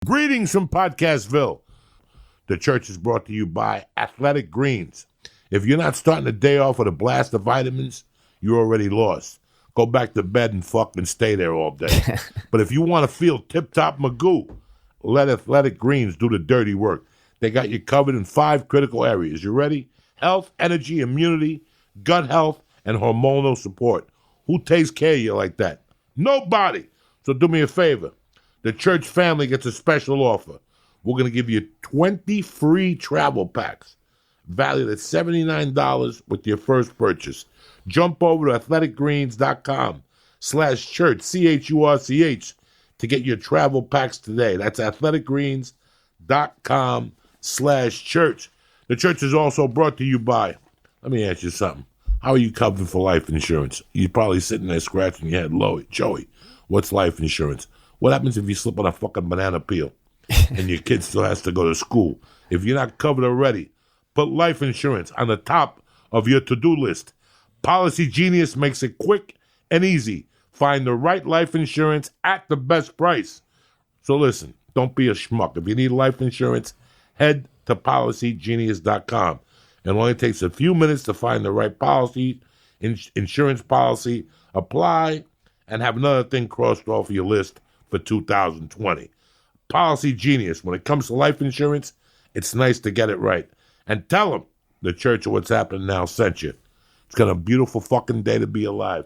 Greetings from Podcastville. The church is brought to you by Athletic Greens. If you're not starting the day off with a blast of vitamins, you're already lost. Go back to bed and fucking stay there all day. But if you want to feel tip-top magoo, let Athletic Greens do the dirty work. They got you covered in 5 critical areas. You ready? Health, energy, immunity, gut health, and hormonal support. Who takes care of you like that? Nobody. So do me a favor. The church family gets a special offer. We're going to give you 20 free travel packs valued at $79 with your first purchase. Jump over to athleticgreens.com/church, CHURCH, to get your travel packs today. That's athleticgreens.com/church. The church is also brought to you by, let me ask you something. How are you covered for life insurance? You're probably sitting there scratching your head. Joey, what's life insurance? What happens if you slip on a fucking banana peel and your kid still has to go to school? If you're not covered already, put life insurance on the top of your to-do list. Policy Genius makes it quick and easy. Find the right life insurance at the best price. So listen, don't be a schmuck. If you need life insurance, head to policygenius.com. It only takes a few minutes to find the right policy, insurance policy, apply, and have another thing crossed off your list for 2020. Policy Genius. When it comes to life insurance, it's nice to get it right. And tell them the Church of What's Happening Now sent you. It's got a beautiful fucking day to be alive.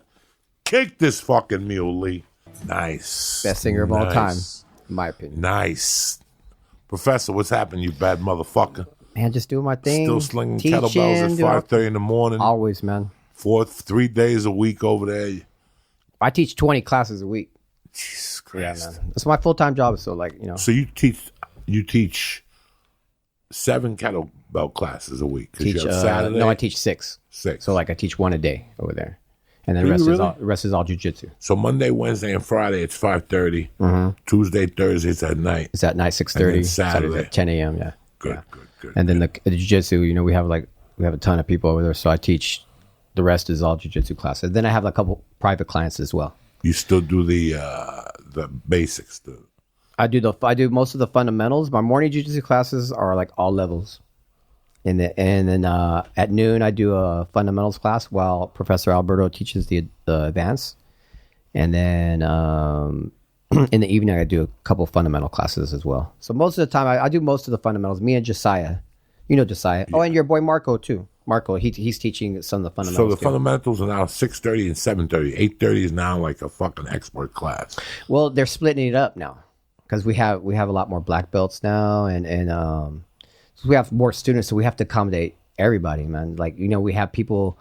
Kick this fucking mule, Lee. Nice. Best singer of all time, in my opinion. Nice. Professor, what's happening, you bad motherfucker? Man, just doing my thing. Still slinging kettlebells at 5:30 in the morning. Always, man. 3 days a week over there. I teach 20 classes a week. Jesus Christ. Yeah, man. That's my full-time job. So, So you teach 7 kettlebell classes a week? Teach, you have Saturday? No, I teach 6. 6. So, I teach 1 a day over there. And then the rest is all Jiu Jitsu. So Monday, Wednesday, and Friday, it's 5:30. Mm-hmm. Tuesday, Thursday, it's at night. It's at night, 6:30. Saturday at 10 a.m., yeah. Good. And then the Jiu Jitsu, we have a ton of people over there. So I teach, the rest is all Jiu Jitsu classes. Then I have a couple private clients as well. You still do the basics? I do most of the fundamentals. My morning Jiu Jitsu classes are like all levels. And then at noon, I do a fundamentals class while Professor Alvarado teaches the advanced. And then in the evening, I do a couple fundamental classes as well. So most of the time, I do most of the fundamentals. Me and Josiah. You know Josiah. Yeah. Oh, and your boy Marco, too. Marco, he's teaching some of the fundamentals. So the fundamentals are now 6:30 and 7:30. 8:30 is now like a fucking expert class. Well, they're splitting it up now because we have a lot more black belts now, and so we have more students, so we have to accommodate everybody, man. We have people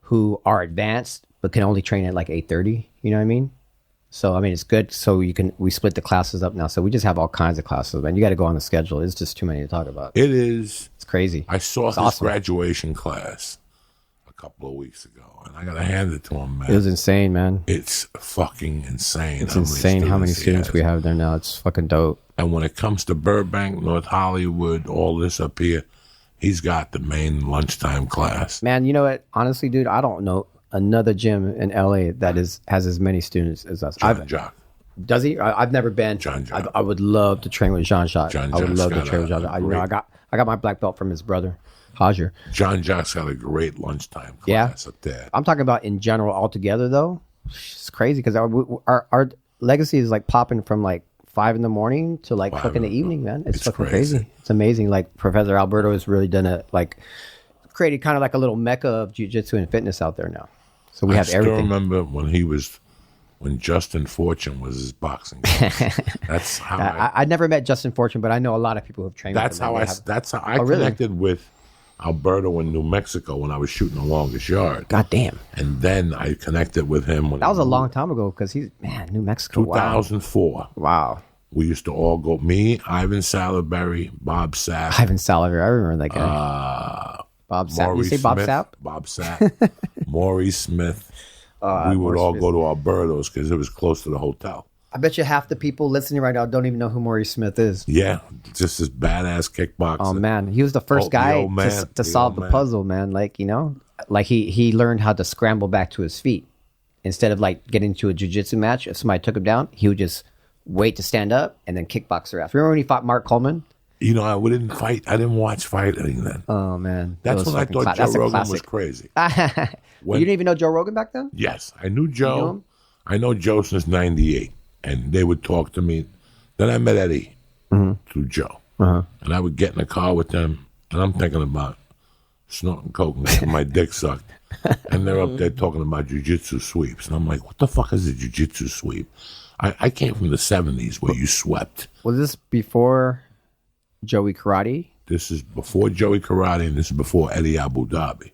who are advanced but can only train at like 8:30. You know what I mean? So it's good. So we split the classes up now. So we just have all kinds of classes, man. You got to go on the schedule. It's just too many to talk about. It is. It's crazy. I saw his awesome graduation class a couple of weeks ago, and I got to hand it to him, man. It was insane, man. It's fucking insane. It's insane how many students we have there now. It's fucking dope. And when it comes to Burbank, North Hollywood, all this up here, he's got the main lunchtime class. Man, you know what? Honestly, dude, I don't know another gym in LA that has as many students as us. Jock. Does he? I've never been. I would love to train with Jean-Jacques. I would love to train with Jean-Jacques. I got my black belt from his brother, Roger. Jean-Jacques got a great lunchtime class up there. I'm talking about in general altogether, though. It's crazy because our legacy is like popping from like 5 in the morning to like fucking the evening, man. It's fucking crazy. It's amazing. Like Professor Alberto has really done created kind of like a little mecca of jiu-jitsu and fitness out there now. So we have everything. I still remember when Justin Fortune was his boxing coach. That's how I never met Justin Fortune, but I know a lot of people who have trained with him. That's how I connected with Alberto in New Mexico when I was shooting the longest yard. God damn. And then I connected with him that was a long time ago because New Mexico. 2004. Wow. We used to all go, me, Ivan Salaberry, Bob Sapp. Ivan Salaberry, I remember that guy. Bob Sapp. You say Bob Sapp? Bob Sapp. Maurice Smith. We would all go to Alberto's because it was close to the hotel. I bet you half the people listening right now don't even know who Maurice Smith is. Yeah, just this badass kickboxer. Oh, man. He was the first guy to solve the puzzle, man. He learned how to scramble back to his feet. Instead of getting into a jiu-jitsu match, if somebody took him down, he would just weight to stand up, and then kickbox their ass. Remember when he fought Mark Coleman? You know, I didn't fight. I didn't watch fighting then. Oh man, That's when I thought Joe Rogan was crazy. You didn't even know Joe Rogan back then? Yes, I knew Joe. You knew him? I know Joe since '98, and they would talk to me. Then I met Eddie through Joe, and I would get in the car with them, and I'm thinking about snorting coke and getting my dick sucked, and they're up there talking about jiu-jitsu sweeps, and I'm like, what the fuck is a jiu-jitsu sweep? I came from the '70s where you swept. Was this before Joey Karate? This is before Joey Karate, and this is before Eddie Abu Dhabi.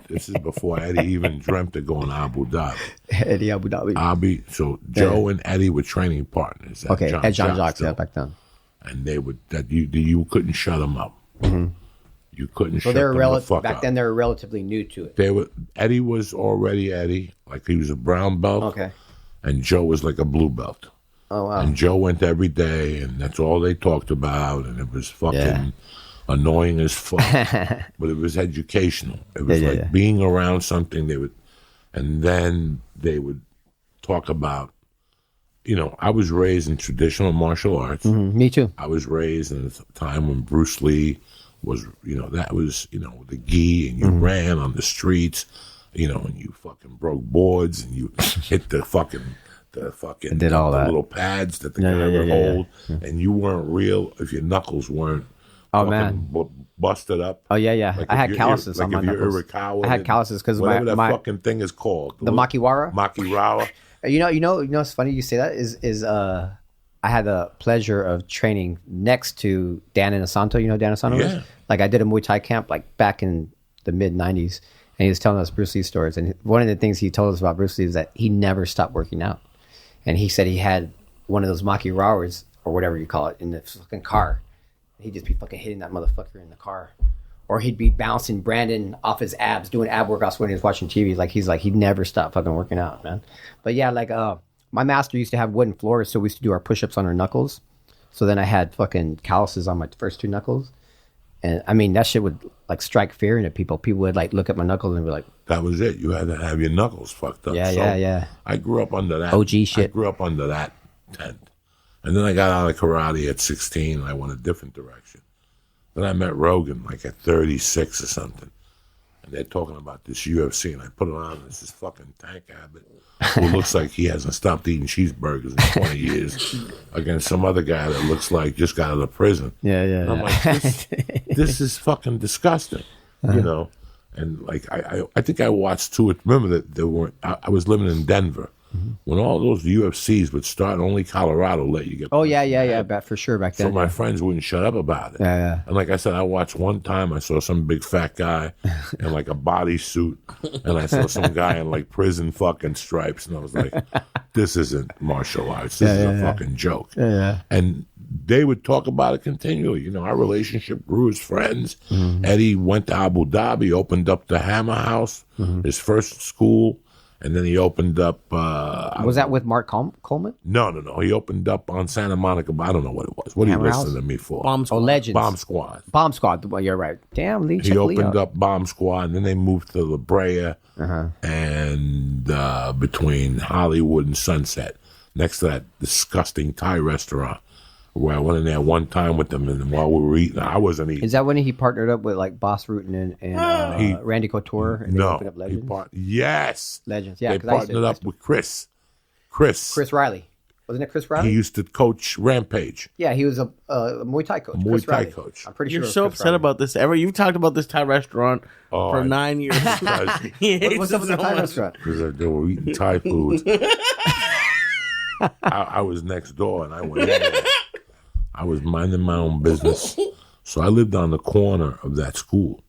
This is before Eddie even dreamt of going to Abu Dhabi. Eddie Abu Dhabi. So Joe and Eddie were training partners. At John Jacques, back then. And they would you couldn't shut them up. You couldn't shut them the fuck back up. then. They were relatively new to it. Eddie was already Eddie, like he was a brown belt. Okay. And Joe was like a blue belt. Oh wow. And Joe went every day, and that's all they talked about, and it was fucking annoying as fuck. But it was educational. It was being around something and then they would talk about, you know, I was raised in traditional martial arts. Me too. I was raised in a time when Bruce Lee was, you know, that was, you know, the gi, and you ran on the streets, you know, and you fucking broke boards, and you hit the did all that. Little pads that the guy would hold, and you weren't real if your knuckles weren't busted up. Oh yeah. Like I had calluses on my knuckles. I had calluses because whatever my fucking thing is called, the makiwara. Makiwara. You know. It's funny you say that. Is I had the pleasure of training next to Dan Inosanto. You know who Dan Inosanto is? Like I did a Muay Thai camp like back in the mid '90s, and he was telling us Bruce Lee stories. And one of the things he told us about Bruce Lee is that he never stopped working out. And he said he had one of those makiwaras or whatever you call it in the fucking car. He'd just be fucking hitting that motherfucker in the car. Or he'd be bouncing Brandon off his abs, doing ab workouts when he was watching TV. He'd never stop fucking working out, man. But yeah, my master used to have wooden floors, so we used to do our push-ups on our knuckles. So then I had fucking calluses on my first two knuckles. And I mean, that shit would like strike fear into people. People would like look at my knuckles and be like, that was it. You had to have your knuckles fucked up. Yeah. I grew up under that. OG shit. I grew up under that tent. And then I got out of karate at 16. And I went a different direction. Then I met Rogan like at 36 or something. And they're talking about this UFC. And I put it on. It's this fucking Tank Abbott who looks like he hasn't stopped eating cheeseburgers in 20 years against some other guy that looks like just got out of prison. Yeah. And I'm like, this is fucking disgusting, you know? And like, I think I watched two. Remember that there weren't, I was living in Denver when all those UFCs would start. Only Colorado let you get. Oh yeah. For sure back then. So my friends wouldn't shut up about it. Yeah. And like I said, I watched one time. I saw some big fat guy in like a bodysuit, and I saw some guy in like prison fucking stripes, and I was like, "This isn't martial arts. This is a fucking joke." Yeah. And they would talk about it continually. You know, our relationship grew as friends. Eddie went to Abu Dhabi, opened up the Hammer House, his first school, and then he opened up... was that with Mark Coleman? No. He opened up on Santa Monica. I don't know what it was. What are you listening to me for? Bomb Squad. Legends. Bomb Squad. Well, you're right. Damn, Lee. He opened up Bomb Squad, and then they moved to La Brea and between Hollywood and Sunset, next to that disgusting Thai restaurant. Where I went in there one time with them, and while we were eating, I wasn't eating. Is that when he partnered up with like Boss Rutan and Randy Couture? And they opened up Legends? Yes. Legends, yeah. They partnered up with Chris. Chris Riley. Wasn't it Chris Riley? He used to coach Rampage. Yeah, he was a Muay Thai coach. Muay Thai coach. I'm pretty You're sure. so upset about this. You've talked about this Thai restaurant for 9 years. What's up with the Thai restaurant? Because they were eating Thai food. I was next door, and I went in there. I was minding my own business. So I lived on the corner of that school.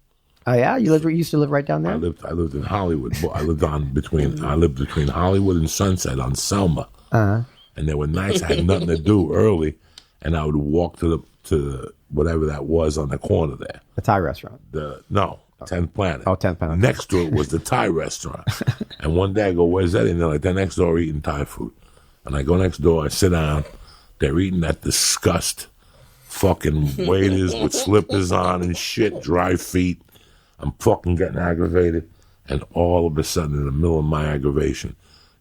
Oh yeah, you used to live right down there. I lived in Hollywood. I lived between Hollywood and Sunset on Selma. And there were nights I had nothing to do early, and I would walk to whatever that was on the corner there. The Thai restaurant. 10th Planet. Oh, 10th Planet. Next to it was the Thai restaurant. And one day I go, "Where's that?" And they're like, "They're next door eating Thai food." And I go next door, I sit down. They're eating that disgust. Fucking waiters with slippers on and shit, dry feet. I'm fucking getting aggravated. And all of a sudden, in the middle of my aggravation,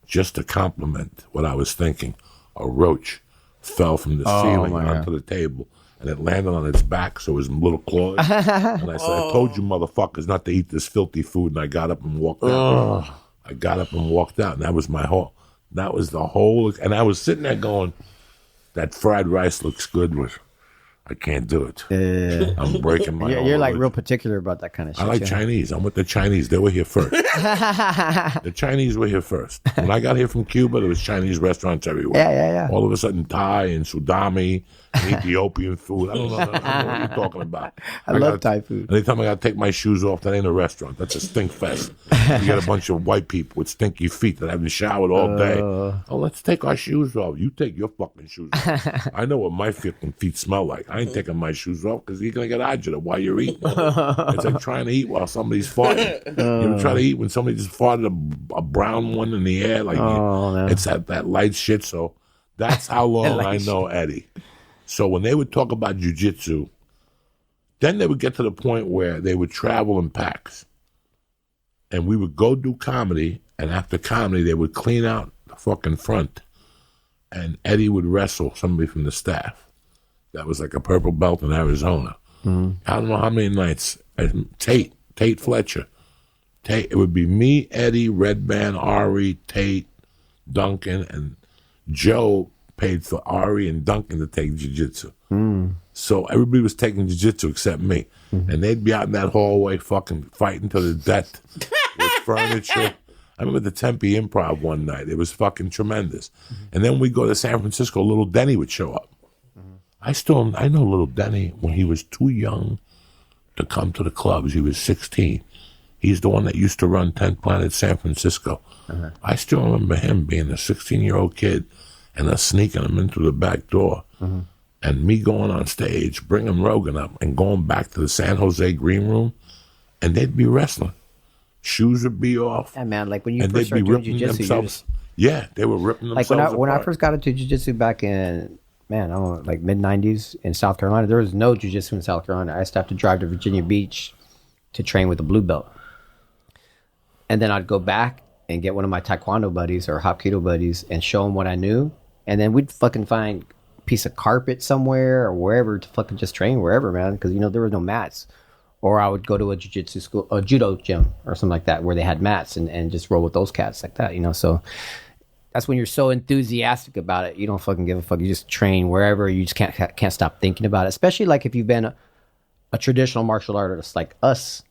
just to compliment what I was thinking, a roach fell from the ceiling my onto the table, and it landed on its back, so his little claws. And I said, I told you motherfuckers not to eat this filthy food, and I got up and walked out. I got up and walked out, and that was the whole, and I was sitting there going, that fried rice looks good, but I can't do it. I'm breaking my own You're like religion. real particular about that kind of shit. I like Chinese. I'm with the Chinese. They were here first. The Chinese were here first. When I got here from Cuba, there was Chinese restaurants everywhere. Yeah. All of a sudden, Thai and Sudami, and Ethiopian food. I don't know what you're talking about. I love Thai food. Anytime I got to take my shoes off, that ain't a restaurant. That's a stink fest. You got a bunch of white people with stinky feet that haven't showered all day. Let's take our shoes off. You take your fucking shoes off. I know what my fucking feet smell like. I ain't taking my shoes off because you're going to get agita while you're eating. It's like trying to eat while somebody's farting. You ever try to eat when somebody just farted a brown one in the air? Like it's that light shit. So that's how long I know Eddie. So when they would talk about jiu-jitsu, then they would get to the point where they would travel in packs. And we would go do comedy, and after comedy, they would clean out the fucking front. And Eddie would wrestle somebody from the staff. That was like a purple belt in Arizona. I don't know how many nights. Tate Fletcher. It would be me, Eddie, Redman, Ari, Tate, Duncan, and Joe paid for Ari and Duncan to take jiu-jitsu. So everybody was taking jiu-jitsu except me. And they'd be out in that hallway fucking fighting to the death with furniture. I remember the Tempe Improv one night. It was fucking tremendous. And then we go to San Francisco, little Denny would show up. I know little Denny when he was too young to come to the clubs. He was 16. He's the one that used to run 10 Planet San Francisco. I still remember him being a 16-year-old kid and us sneaking him in through the back door. And me going on stage, bringing Rogan up, and going back to the San Jose green room, and they'd be wrestling. Shoes would be off. Yeah, man. Like when you and first they'd be started doing ripping jiu-jitsu, themselves. Yeah, they were ripping like themselves when I apart. first got into jiu-jitsu back in, man, I don't know, like mid-90s in South Carolina, there was no jiu-jitsu in South Carolina. I used to have to drive to Virginia Beach to train with the blue belt. And then I'd go back and get one of my taekwondo buddies or hapkido buddies and show them what I knew. And then we'd fucking find a piece of carpet somewhere or wherever to fucking just train wherever, man. Because, there were no mats. Or I would go to a jiu-jitsu school, a judo gym or something like that where they had mats and just roll with those cats like that, So that's when you're so enthusiastic about it. You don't fucking give a fuck. You just train wherever. You just can't stop thinking about it. Especially like if you've been a traditional martial artist like us.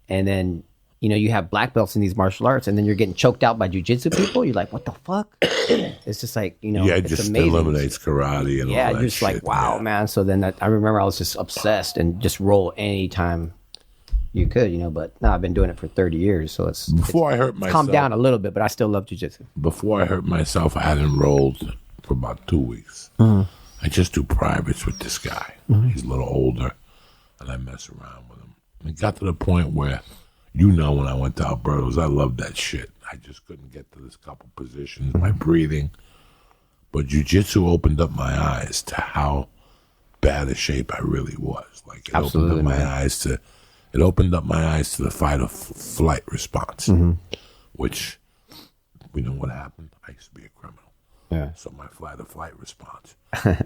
And then you have black belts in these martial arts, and then you're getting choked out by jiu-jitsu people. You're like, what the fuck? It's just like, it it's just amazing. eliminates karate and all that just shit. like, wow, man. So then I remember I was just obsessed and just roll anytime you could, but now I've been doing it for 30 years. So I hurt myself, calmed down a little bit, but I still love jiu-jitsu. Before I hurt myself, I hadn't rolled for about 2 weeks. I just do privates with this guy. He's a little older, and I mess around with him. It got to the point where, when I went to Alberto's, I loved that shit. I just couldn't get to this couple positions, my breathing. But jiu-jitsu opened up my eyes to how bad a shape I really was. Like, it opened up my eyes to the fight or flight response, which, we know what happened. I used to be a criminal. Yeah. So my fight or flight response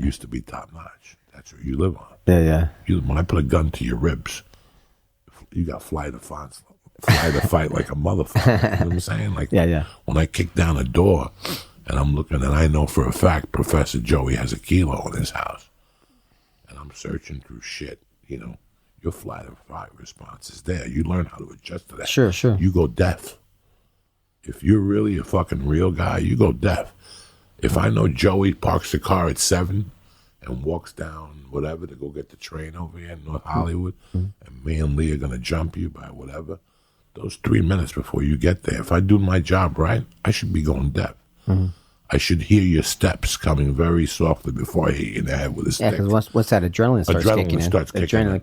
used to be top notch. That's what you live on. Yeah. When I put a gun to your ribs, you got flight or fight like a motherfucker. You know what I'm saying? Like, when I kick down a door and I'm looking, and I know for a fact Professor Joey has a kilo in his house, and I'm searching through shit, your flight or fight response is there. You learn how to adjust to that. Sure. You go deaf. If you're really a fucking real guy, you go deaf. If I know Joey parks the car at 7 and walks down whatever to go get the train over here in North Hollywood, and me and Lee are going to jump you by whatever, those 3 minutes before you get there, if I do my job right, I should be going deaf. I should hear your steps coming very softly before I hit you in the head with a stick. Yeah, because once that adrenaline starts kicking in.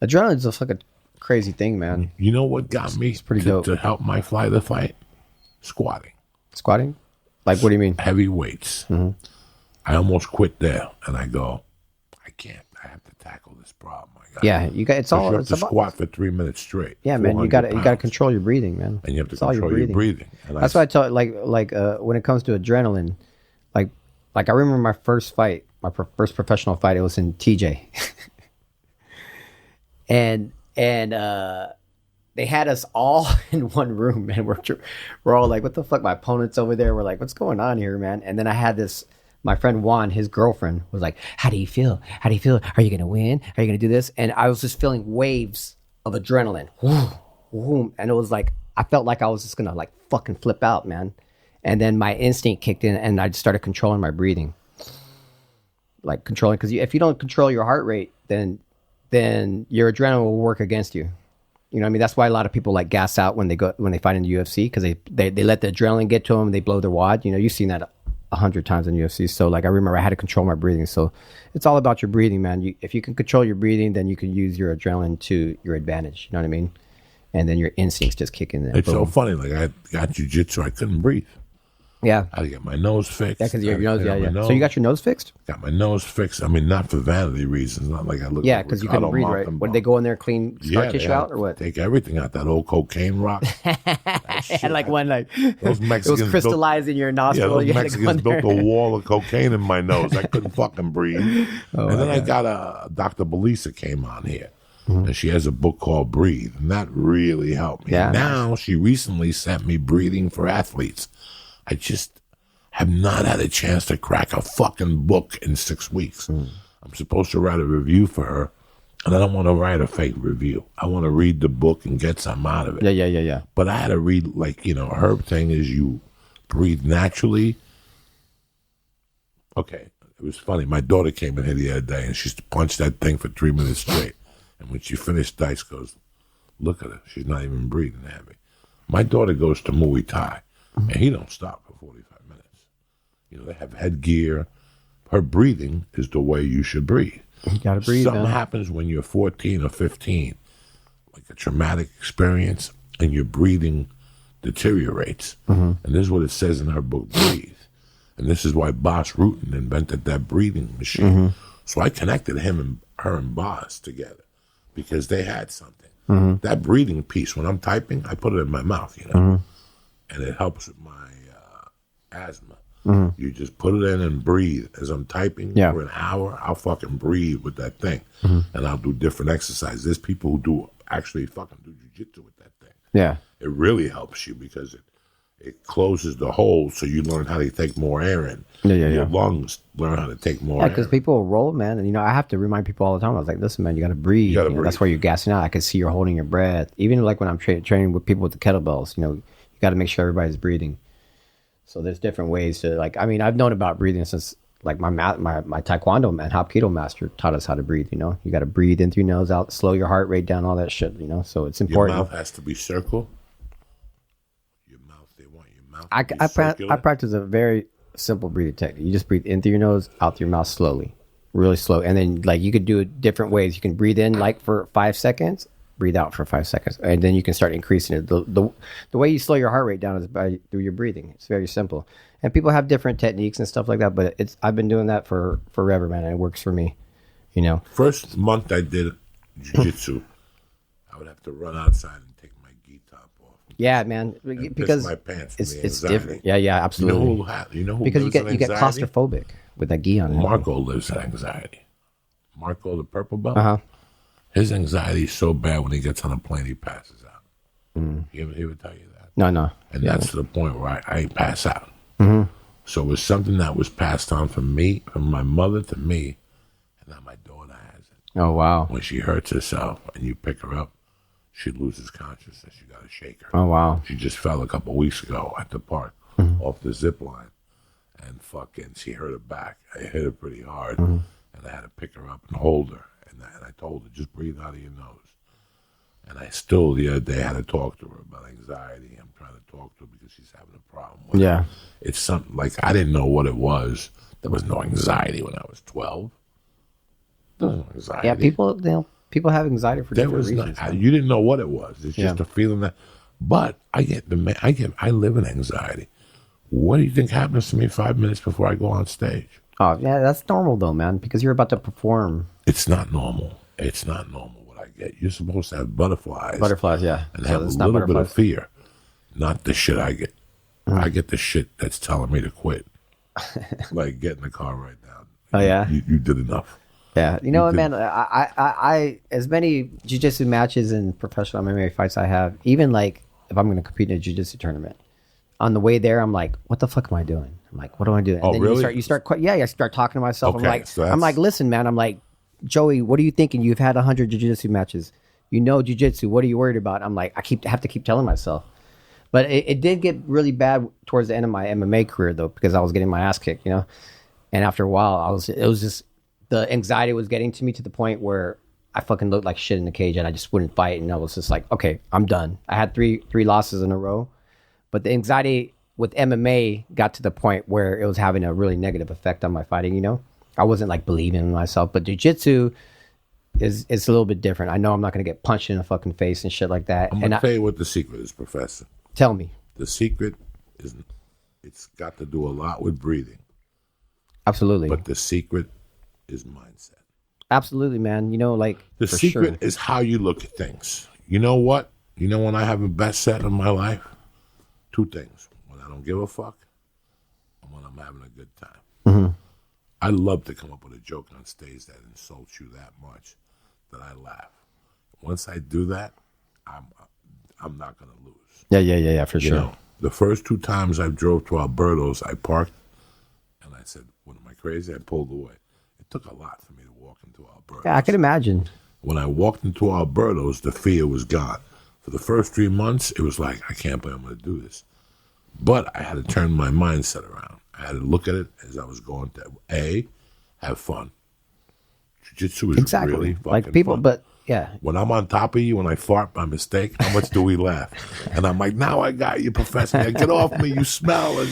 Adrenaline's a fucking crazy thing, man. You know what got me to help my flight or fight? Squatting. Squatting? Like, what do you mean? Heavy weights. I almost quit there, and I go, I can't. I have to tackle this problem. You have to squat for 3 minutes straight. Yeah, man. You got to control your breathing, man. And you have to control your breathing. That's why I tell like when it comes to adrenaline, like Like I remember my first fight, first professional fight. It was in TJ, and they had us all in one room, man. We're all like, what the fuck? My opponent's over there. We're like, what's going on here, man? And then I had this. My friend Juan, his girlfriend, was like, how do you feel? How do you feel? Are you gonna win? Are you gonna do this? And I was just feeling waves of adrenaline, and it was like I felt like I was just gonna like fucking flip out, man. And then my instinct kicked in, and I started controlling my breathing, like controlling, because if you don't control your heart rate, then your adrenaline will work against you. You know what I mean? That's why a lot of people like gas out when they fight in the UFC, because they let the adrenaline get to them and they blow their wad. You know, you've seen that 100 times in UFC. So like I remember I had to control my breathing. So it's all about your breathing, man. If you can control your breathing, then you can use your adrenaline to your advantage. You know what I mean? And then your instincts just kick in there. It's so funny. Like I got jiu-jitsu, I couldn't breathe. Yeah. I had to get my nose fixed. Yeah, because your nose, So you got your nose fixed? Got my nose fixed. I mean, not for vanity reasons. Not like I look. Yeah, because you couldn't breathe, right? What, did they go in there, clean scar tissue out, or what? Take everything out. That old cocaine rock. And like when those Mexicans it was crystallized in your nostril. Yeah, those Mexicans built a wall of cocaine in my nose. I couldn't fucking breathe. And then I got Dr. Belisa came on here. Mm-hmm. And she has a book called Breathe. And that really helped me. Yeah. Now she recently sent me Breathing for Athletes. I just have not had a chance to crack a fucking book in 6 weeks. I'm supposed to write a review for her, and I don't want to write a fake review. I want to read the book and get something out of it. Yeah. But I had to read, like, you know, her thing is you breathe naturally. Okay, it was funny. My daughter came in here the other day, and she punched that thing for 3 minutes straight. And when she finished, Dice goes, look at her. She's not even breathing heavy. My daughter goes to Muay Thai, and he don't stop for 45 minutes. You know, they have headgear. Her breathing is the way you should breathe. You gotta breathe. Something happens when you're 14 or 15, like a traumatic experience, and your breathing deteriorates. And this is what it says in her book, Breathe. And this is why Bas Rutten invented that breathing machine. So I connected her and Bas together because they had something. That breathing piece, when I'm typing, I put it in my mouth, you know, and it helps with my asthma. You just put it in and breathe. As I'm typing for an hour, I'll fucking breathe with that thing. And I'll do different exercises. There's people who do actually fucking do jiu-jitsu with that thing. Yeah. It really helps you because it closes the hole so you learn how to take more air in. Your lungs learn how to take more air. Yeah, because people roll, man. And, you know, I have to remind people all the time. I was like, listen, man, you got to breathe. You know, that's why you're gassing out. I can see you're holding your breath. Even like when I'm training with people with the kettlebells, you know, you got to make sure everybody's breathing. So there's different ways to, like, I mean, I've known about breathing since, like, my Taekwondo man, Hapkido master taught us how to breathe, you know. You got to breathe in through your nose, out, slow your heart rate down, all that shit, you know. So it's important. Your mouth has to be circle. Your mouth, they want your mouth to be I practice a very simple breathing technique. You just breathe in through your nose, out through your mouth slowly, really slow. And then, like, you could do it different ways. You can breathe in, like, for 5 seconds, breathe out for 5 seconds, and then you can start increasing it. The way you slow your heart rate down is through your breathing. It's very simple, and people have different techniques and stuff like that. But I've been doing that for forever, man, and it works for me. You know, first month I did jiu-jitsu, I would have to run outside and take my gi top off. Yeah, man, because my pants it's different. Yeah, absolutely. You know who because lives you get claustrophobic with that gi on. Marco lives in anxiety. Marco, the purple belt. His anxiety is so bad when he gets on a plane, he passes out. He ever tell you that? No. And that's to the point where I pass out. So it was something that was passed on from me, from my mother to me, and now my daughter has it. Oh, wow. When she hurts herself and you pick her up, she loses consciousness. You got to shake her. Oh, wow. She just fell a couple of weeks ago at the park off the zip line, and fucking she hurt her back. I hit her pretty hard, and I had to pick her up and hold her. And I told her, just breathe out of your nose. And I still, the other day, had to talk to her about anxiety. I'm trying to talk to her because she's having a problem with it. It's something, like, I didn't know what it was. There was no anxiety when I was 12. There was no anxiety. Yeah, people have anxiety for different reasons. You didn't know what it was. It's just a feeling that, but I live in anxiety. What do you think happens to me 5 minutes before I go on stage? Oh, yeah, that's normal, though, man, because you're about to perform. It's not normal. It's not normal what I get. You're supposed to have butterflies. Yeah. And have a little bit of fear. Not the shit I get. I get the shit that's telling me to quit. Like, get in the car right now. Oh yeah. You did enough. Yeah, you know what, man? I as many jiu-jitsu matches and professional MMA fights I have, even like if I'm going to compete in a jiu-jitsu tournament, on the way there, I'm like, what the fuck am I doing? I'm like, what am I doing? And Oh, then really? I start talking to myself. Okay, I'm like, listen, man. I'm like, Joey, what are you thinking? You've had 100 jiu-jitsu matches. You know jiu-jitsu. What are you worried about? I'm like, have to keep telling myself. But it did get really bad towards the end of my MMA career, though, because I was getting my ass kicked, you know. And after a while, it was just the anxiety was getting to me to the point where I fucking looked like shit in the cage, and I just wouldn't fight. And I was just like, okay, I'm done. I had three losses in a row, but the anxiety with MMA got to the point where it was having a really negative effect on my fighting. You know, I wasn't like believing in myself. But jiu-jitsu is a little bit different. I know I'm not gonna get punched in the fucking face and shit like that. I'm gonna tell you what the secret is, Professor. Tell me. The secret is it's got to do a lot with breathing. Absolutely. But the secret is mindset. Absolutely, man. You know, like The for secret sure. is how you look at things. You know what? You know when I have a best set in my life? Two things. When I don't give a fuck and when I'm having a good time. Mm-hmm. I love to come up with a joke on stage that insults you that much that I laugh. Once I do that, I'm not going to lose. Yeah, for You sure. know, the first two times I drove to Alberto's, I parked and I said, what, am I crazy? I pulled away. It took a lot for me to walk into Alberto's. Yeah, I can imagine. When I walked into Alberto's, the fear was gone. For the first 3 months, it was like, I can't believe I'm going to do this. But I had to turn my mindset around. I had to look at it as I was going to, A, have fun. Jiu-jitsu is really fucking like people, fun. but yeah. When I'm on top of you, when I fart by mistake, how much do we laugh? And I'm like, now I got you, Professor. Now get off me, you smell, and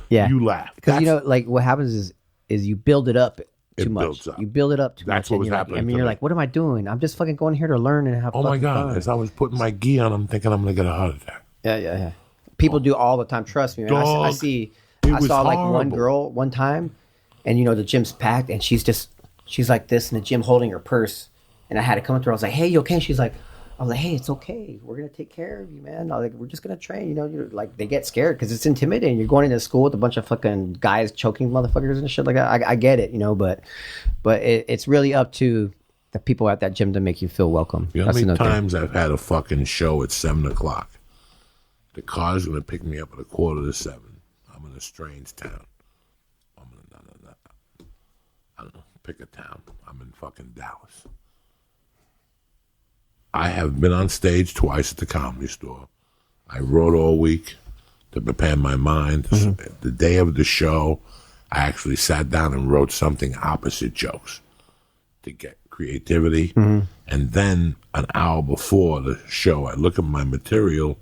you laugh. Because you know, like what happens is you build it up It too much. builds up. You build it up too That's much. what and was you're happening Like, I mean, to you're me. like, what am I doing? I'm just fucking going here to learn and have. Oh my fucking God! fun. As I was putting my gi on, I'm thinking I'm gonna get a heart attack. Yeah. People do all the time. Trust me, man. I Dog, see. it I was saw like one horrible. girl one time, and you know the gym's packed, and she's like this in the gym holding her purse, and I had to come up to her. I was like, "Hey, you okay?" She's like, "I was like, hey, it's okay. We're gonna take care of you, man. Like, we're just gonna train." You know, you're like they get scared because it's intimidating. You're going into school with a bunch of fucking guys choking motherfuckers and shit like that. I get it, you know, but it's really up to the people at that gym to make you feel welcome. You know That's how many another thing. times I've had a fucking show at 7:00? The car's gonna pick me up at 7:15. I'm in a strange town. I'm in I don't know. Pick a town. I'm in fucking Dallas. I have been on stage twice at the Comedy Store. I wrote all week to prepare my mind. The day of the show, I actually sat down and wrote something opposite jokes to get creativity. And then an hour before the show, I look at my material,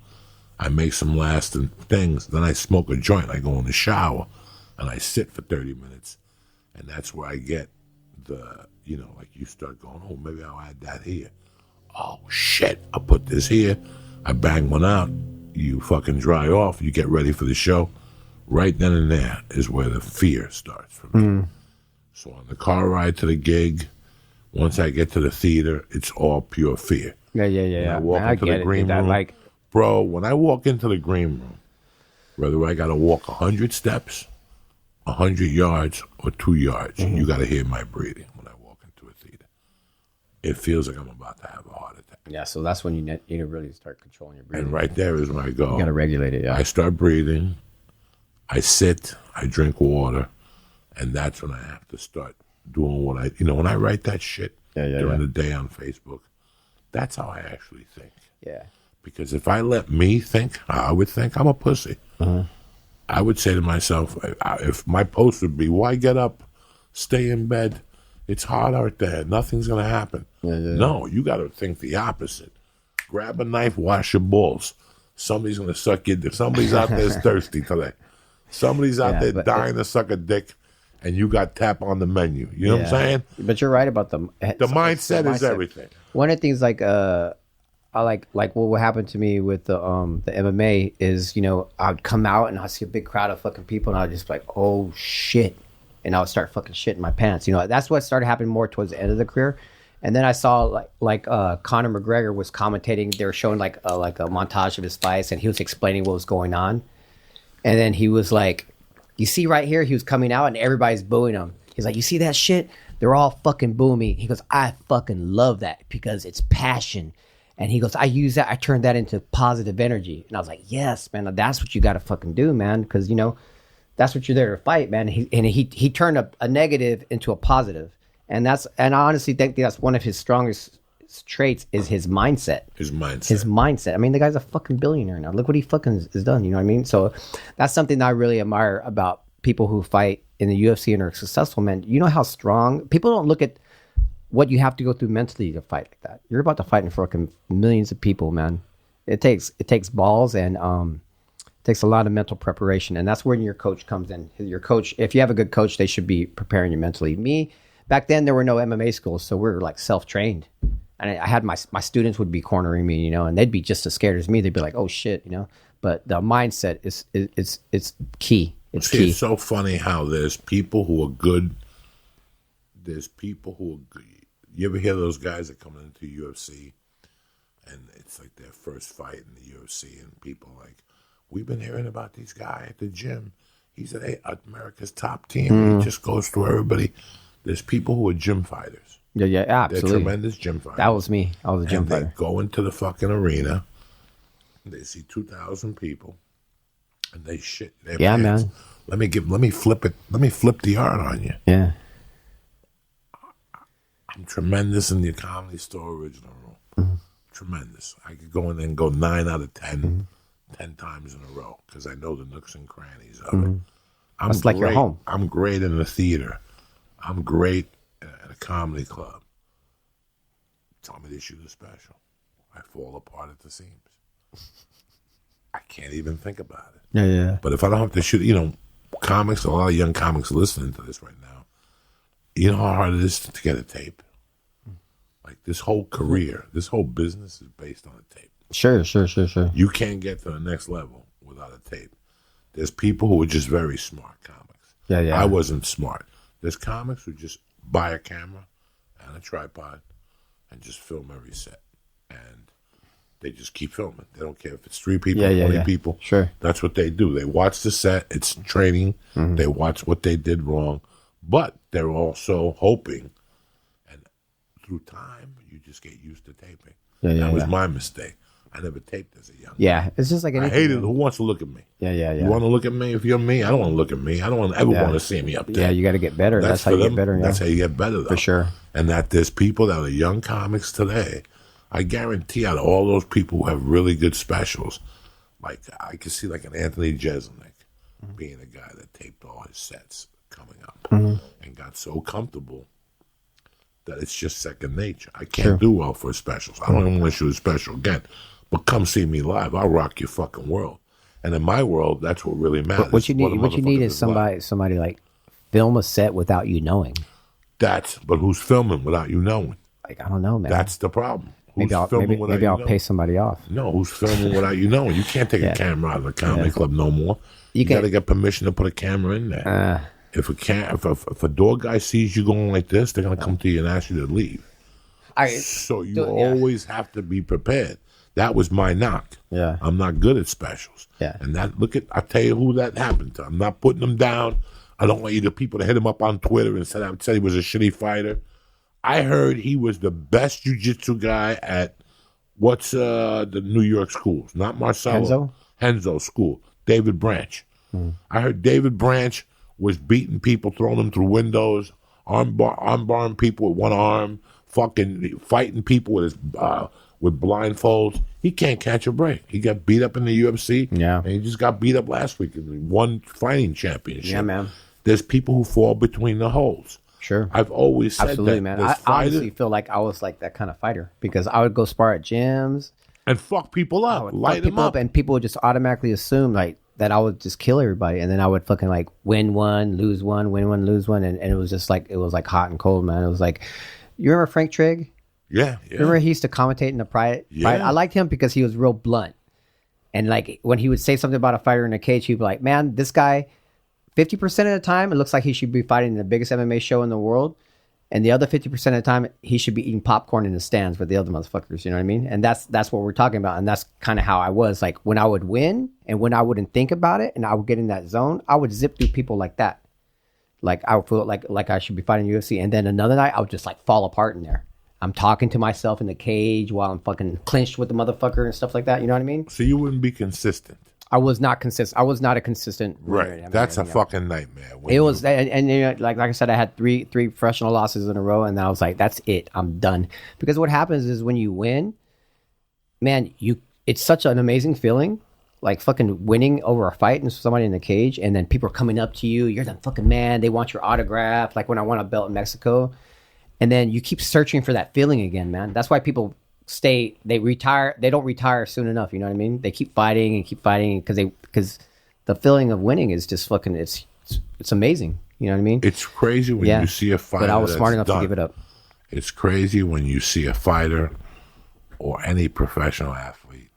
I make some lasting things, then I smoke a joint, I go in the shower, and I sit for 30 minutes. And that's where I get the, you know, like you start going, oh, maybe I'll add that here. Oh, shit, I'll put this here. I bang one out. You fucking dry off. You get ready for the show. Right then and there is where the fear starts for me. So on the car ride to the gig, once I get to the theater, it's all pure fear. Yeah. I walk Man, into the get it, green dude. That, room. like, Bro, when I walk into the green room, whether I got to walk 100 steps, 100 yards, or 2 yards, you got to hear my breathing when I walk into a theater. It feels like I'm about to have a heart attack. yeah. So that's when you need to really start controlling your breathing. And right there is when I go. You gotta regulate it. Yeah. I start breathing, I sit, I drink water, and that's when I have to start doing what I, when I write that shit during the day on Facebook, that's how I actually think. yeah. Because if I let me think, I would think I'm a pussy. I would say to myself, if my post would be, why get up, stay in bed? It's hot out there. Nothing's going to happen. No, you got to think the opposite. Grab a knife, wash your balls. Somebody's going to suck your dick. Somebody's out there thirsty today. Somebody's out there dying to suck a dick, and you got tap on the menu. You know what I'm saying? But you're right about the mindset is everything. One of the things I like what happened to me with the MMA is, I'd come out and I'd see a big crowd of fucking people and I'd just be like, oh shit. And I would start fucking shitting my pants. That's what started happening more towards the end of the career. And then I saw like Conor McGregor was commentating. They were showing like a montage of his fights and he was explaining what was going on. And then he was like, You see right here, he was coming out and everybody's booing him. He's like, you see that shit? They're all fucking booing me. He goes, I fucking love that because it's passion. And he goes, I use that. I turn that into positive energy. And I was like, yes, man, that's what you got to fucking do, man. Because, you know, that's what you're there to fight, man. He turned a negative into a positive. And I honestly think that's one of his strongest traits is his mindset. His mindset. I mean, the guy's a fucking billionaire now. Look what he fucking has done. You know what I mean? So that's something that I really admire about people who fight in the UFC and are successful, man. You know how strong people don't look at what you have to go through mentally to fight like that. You're about to fight in fucking millions of people, man. It takes balls and takes a lot of mental preparation, and that's where your coach comes in. Your coach, if you have a good coach, they should be preparing you mentally. Me, back then there were no MMA schools, so we were like self-trained. And I had my students would be cornering me, you know, and they'd be just as scared as me. They'd be like, "Oh shit," you know. But the mindset is key. It's key. It's so funny how there's people who are good. There's people who are good. You ever hear those guys that come into UFC, and it's like their first fight in the UFC, and people are like, we've been hearing about this guy at the gym. He's at America's top team. He just goes through everybody. There's people who are gym fighters. Yeah, absolutely. They're tremendous gym fighters. That was me. I was a gym fighter. They go into the fucking arena. They see 2,000 people, and they shit their pants. Man. Let me flip it. Let me flip the art on you. Yeah. I'm tremendous in the Comedy Store original room. Tremendous. I could go in there and go 9 out of 10, 10 times in a row because I know the nooks and crannies of it. It's like your home. I'm great in the theater. I'm great at a comedy club. Tell me to shoot a special. I fall apart at the seams. I can't even think about it. Yeah. But if I don't have to shoot, you know, comics, a lot of young comics listening to this right now, you know how hard it is to get a tape? Like this whole career, this whole business is based on a tape. Sure. You can't get to the next level without a tape. There's people who are just very smart comics. Yeah. I wasn't smart. There's comics who just buy a camera and a tripod and just film every set. And they just keep filming. They don't care if it's 3 people, 20 people. Sure. That's what they do. They watch the set. It's training. They watch what they did wrong. But they're also hoping, and through time, you just get used to taping. That was my mistake. I never taped as a young man. It's just like anything. I hated who wants to look at me. Yeah. You want to look at me if you're me? I don't want to look at me. I don't ever want to see me up there. Yeah, you got to get better. That's how you get better. That's how you get better, though. For sure. And that there's people that are young comics today. I guarantee out of all those people who have really good specials, like I could see like an Anthony Jeselnik being a guy that taped all his sets coming up and got so comfortable that it's just second nature. I can't do well for specials. I don't even want to shoot a special again. But come see me live. I'll rock your fucking world. And in my world, that's what really matters. What you need is somebody like film a set without you knowing. But who's filming without you knowing? Like, I don't know, man. That's the problem. Maybe I'll pay somebody off. No, who's filming without you knowing? You can't take a camera out of the comedy club no more. You got to get permission to put a camera in there. If a door guy sees you going like this, they're gonna come to you and ask you to leave. So you always have to be prepared. That was my knock. Yeah, I'm not good at specials. Yeah, and I'll tell you who that happened to. I'm not putting them down. I don't want either people to hit him up on Twitter and said he was a shitty fighter. I heard he was the best jiu-jitsu guy at what's the New York schools, not Marcelo. Henzo school. David Branch. I heard David Branch was beating people, throwing them through windows, arm-barring people with one arm, fucking fighting people with blindfolds. He can't catch a break. He got beat up in the UFC. Yeah. And he just got beat up last week and he won fighting championship. Yeah, man. There's people who fall between the holes. Sure. I've always said absolutely, that. Man. I honestly feel like I was like that kind of fighter because I would go spar at gyms. And fuck people up. Light them up. And people would just automatically assume like that I would just kill everybody. And then I would fucking like win one, lose one, win one, lose one. And it was just like, it was like hot and cold, man. It was like, you remember Frank Trigg? Yeah. Remember he used to commentate in the fight? I liked him because he was real blunt. And like when he would say something about a fighter in a cage, he'd be like, man, this guy, 50% of the time, it looks like he should be fighting in the biggest MMA show in the world. And the other 50% of the time, he should be eating popcorn in the stands with the other motherfuckers. You know what I mean? And that's what we're talking about. And that's kind of how I was. Like when I would win and when I wouldn't think about it and I would get in that zone, I would zip through people like that. Like I would feel like I should be fighting UFC. And then another night, I would just like fall apart in there. I'm talking to myself in the cage while I'm fucking clinched with the motherfucker and stuff like that. You know what I mean? So you wouldn't be consistent. I was not consistent. I was not a consistent Right. That's a fucking nightmare. It was, and you know, like I said, I had three professional losses in a row, and I was like, that's it. I'm done. Because what happens is when you win, man, it's such an amazing feeling, like fucking winning over a fight and somebody in the cage, and then people are coming up to you. You're the fucking man. They want your autograph. Like when I won a belt in Mexico, and then you keep searching for that feeling again, man. That's why people they retire. They don't retire soon enough. You know what I mean? They keep fighting because the feeling of winning is just fucking. It's amazing. You know what I mean? It's crazy when you see a fighter. But I was smart enough to give it up. It's crazy when you see a fighter or any professional athlete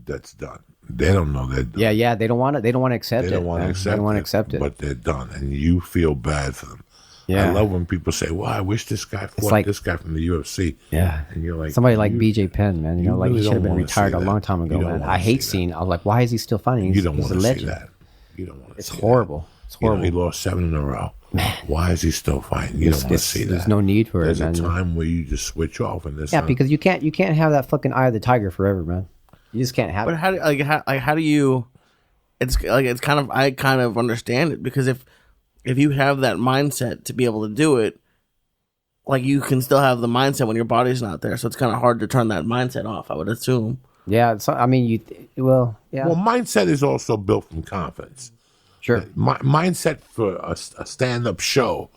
that's done. They don't know they're done. Yeah. They don't want to. They don't want to accept it. They don't want to accept it. But they're done, and you feel bad for them. Yeah. I love when people say, "Well, I wish this guy fought this guy from the UFC." Yeah, and you're like somebody like BJ Penn, man. You know, like really he should have been retired a long time ago, man. I hate seeing. I was like, why is he still fighting? You don't want to see that. You don't want to. It's horrible. It's horrible. He lost 7 in a row. Man. Why is he still fighting? You don't want to see that. There's no need for it. There's a time where you just switch off and this. Yeah, because you can't have that fucking eye of the tiger forever, man. You just can't have it. But how do you? It's kind of I kind of understand it because if you have that mindset to be able to do it, like you can still have the mindset when your body's not there. So it's kind of hard to turn that mindset off, I would assume. Yeah. So, I mean, Well, mindset is also built from confidence. Sure. Mindset for a stand-up show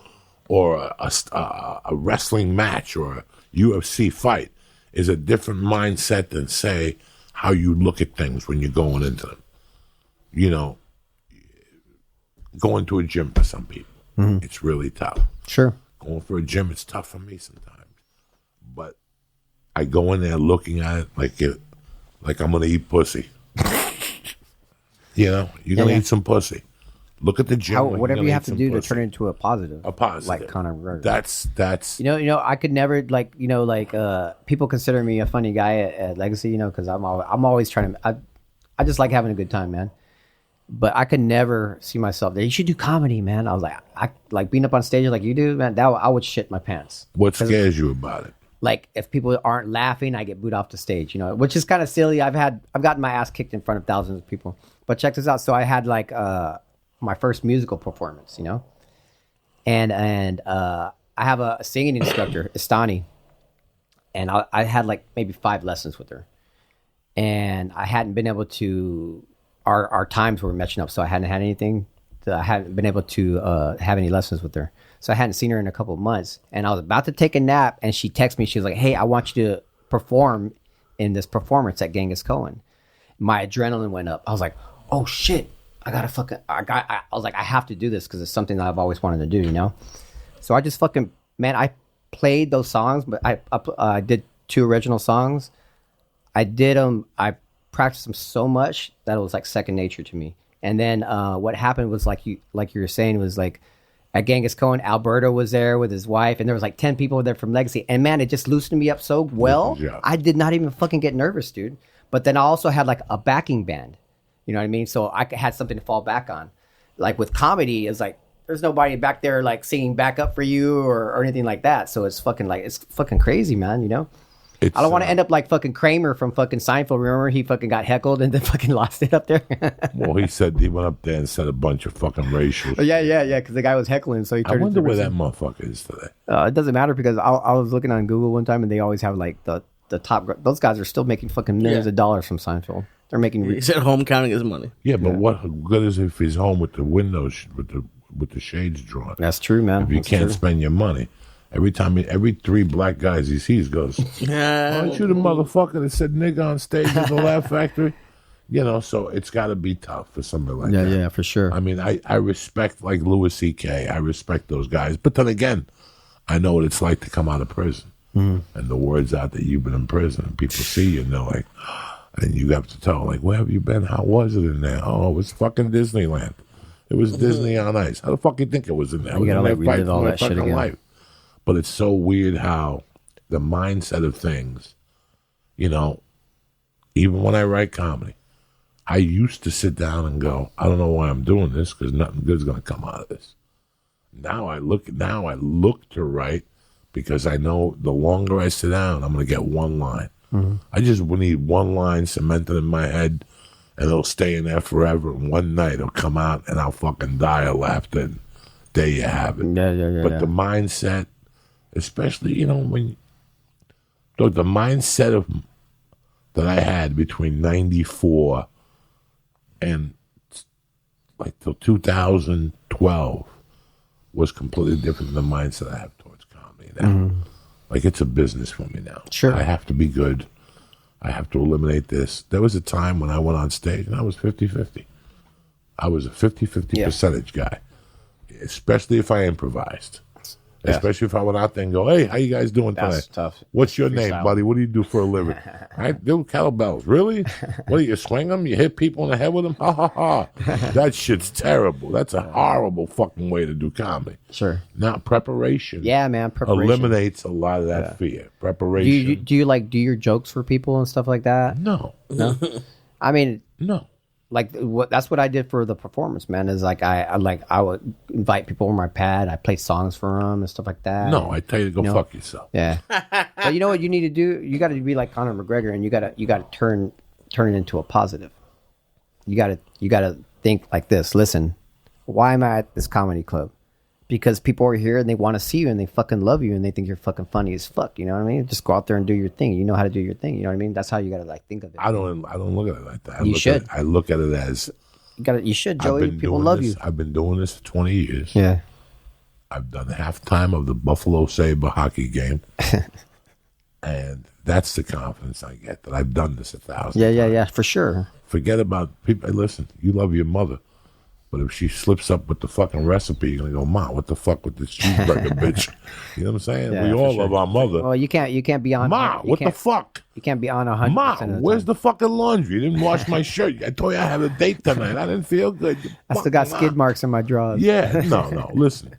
or a wrestling match or a UFC fight is a different mindset than, say, how you look at things when you're going into them. You know, going to a gym for some people, it's really tough. Sure. Going for a gym, it's tough for me sometimes. But I go in there looking at it like I'm going to eat pussy. You know, you're going to eat some pussy. Look at the gym. Whatever you have to do to turn it into a positive. A positive. Like Conor McGregor. That's. You know, I could never people consider me a funny guy at Legacy, you know, because I'm always trying to. I just like having a good time, man. But I could never see myself there. You should do comedy, man. I was like, I like being up on stage like you do, man. I would shit my pants. What scares you about it? Like if people aren't laughing, I get booed off the stage, you know, which is kind of silly. I've gotten my ass kicked in front of thousands of people. But check this out. So I had my first musical performance, you know, and I have a singing instructor, Istani, and I had like maybe 5 lessons with her, and I hadn't been able to. Our times were matching up, so I hadn't had anything. I hadn't been able to have any lessons with her, so I hadn't seen her in a couple of months. And I was about to take a nap, and she texted me. She was like, "Hey, I want you to perform in this performance at Genghis Cohen." My adrenaline went up. I was like, "Oh shit! I was like, I have to do this because it's something that I've always wanted to do, you know." So I just fucking I played those songs, but I did 2 original songs. I did them. I practiced them so much that it was like second nature to me. And then what happened was like you were saying was like at Genghis Cohen, Alberto was there with his wife, and there was like 10 people there from Legacy. And man, it just loosened me up so well. I did not even fucking get nervous, dude. But then I also had like a backing band. You know what I mean? So I had something to fall back on. Like with comedy, it's like there's nobody back there like singing back up for you or anything like that. So it's fucking crazy, man. You know. I don't want to end up like fucking Kramer from fucking Seinfeld. Remember, he fucking got heckled and then fucking lost it up there. Well, he went up there and said a bunch of fucking racial shit. Yeah, because the guy was heckling, so he turned. I wonder where that motherfucker is today. It doesn't matter because I was looking on Google one time and they always have like the top. Those guys are still making fucking millions of dollars from Seinfeld. They're making. He's at home counting his money. Yeah, but what good is it if he's home with the windows with the shades drawn? That's true, man. If you can't spend your money. Every 3 black guys he sees goes, aren't you the motherfucker that said nigga on stage at the Laugh Factory? You know, so it's got to be tough for somebody like that. Yeah, for sure. I mean, I respect like Louis C.K. I respect those guys. But then again, I know what it's like to come out of prison. And the word's out that you've been in prison. And people see you and they're like, and you have to tell, like, where have you been? How was it in there? Oh, it was fucking Disneyland. It was Disney on Ice. How the fuck you think it was in there? You got to like relive all that shit again. Life. But it's so weird how the mindset of things, you know, even when I write comedy, I used to sit down and go, I don't know why I'm doing this because nothing good's going to come out of this. Now I look to write because I know the longer I sit down, I'm going to get one line. Mm-hmm. I just need one line cemented in my head, and it'll stay in there forever. And one night it'll come out, and I'll fucking die of laughter. And there you have it. But the mindset, especially, you know, the mindset that I had between 94 and like till 2012 was completely different than the mindset I have towards comedy now. Mm-hmm. Like, it's a business for me now. Sure. I have to be good. I have to eliminate this. There was a time when I went on stage and I was 50-50. I was a 50-50 percentage guy, especially if I improvised. Yeah. Especially if I went out there and go, hey, how you guys doing tonight? That's tough. What's your name, buddy? What do you do for a living? I do kettlebells. Really? What do you swing them? You hit people in the head with them? Ha, ha, ha. That shit's terrible. That's a horrible fucking way to do comedy. Sure. Now, preparation. Yeah, man. Preparation eliminates a lot of that fear. Preparation. Do you do your jokes for people and stuff like that? No. I mean, no. Like that's what I did for the performance, man. Is like I would invite people on my pad. I play songs for them and stuff like that. No, I tell you to go fuck yourself. Yeah, but you know what you need to do? You got to be like Conor McGregor, and you got to turn it into a positive. You got to think like this. Listen, why am I at this comedy club? Because people are here and they want to see you and they fucking love you and they think you're fucking funny as fuck. You know what I mean? Just go out there and do your thing. You know how to do your thing. You know what I mean? That's how you gotta like think of it. I don't look at it like that. I look at it as you should, Joey. People love you. I've been doing this for 20 years. Yeah. I've done halftime of the Buffalo Sabre hockey game. And that's the confidence I get that I've done this 1,000 times. Yeah, for sure. Forget about people. Hey, listen, you love your mother. But if she slips up with the fucking recipe, you're going to go, Mom, what the fuck with this cheeseburger, bitch? You know what I'm saying? Yeah, we all love our mother. Well, you can't be on. Mom, what the fuck? You can't be on 100%. Mom, where's the fucking laundry? You didn't wash my shirt. I told you I had a date tonight. I didn't feel good. I still got skid marks in my drawers. Yeah, no. Listen,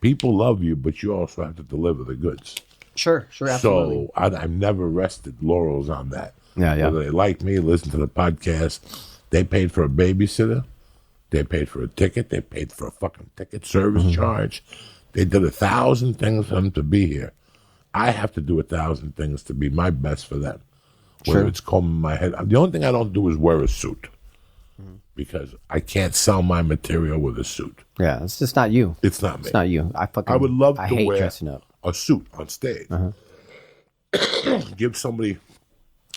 people love you, but you also have to deliver the goods. Sure, absolutely. So I've never rested laurels on that. Yeah. Whether they like me, listen to the podcast, they paid for a babysitter. They paid for a ticket. They paid for a fucking ticket service charge. They did 1,000 things for them to be here. I have to do 1,000 things to be my best for them. Whether it's combing my head. The only thing I don't do is wear a suit because I can't sell my material with a suit. Yeah, it's just not you. It's not me. It's not you. I would love to hate wear dressing up. a suit on stage. Give somebody...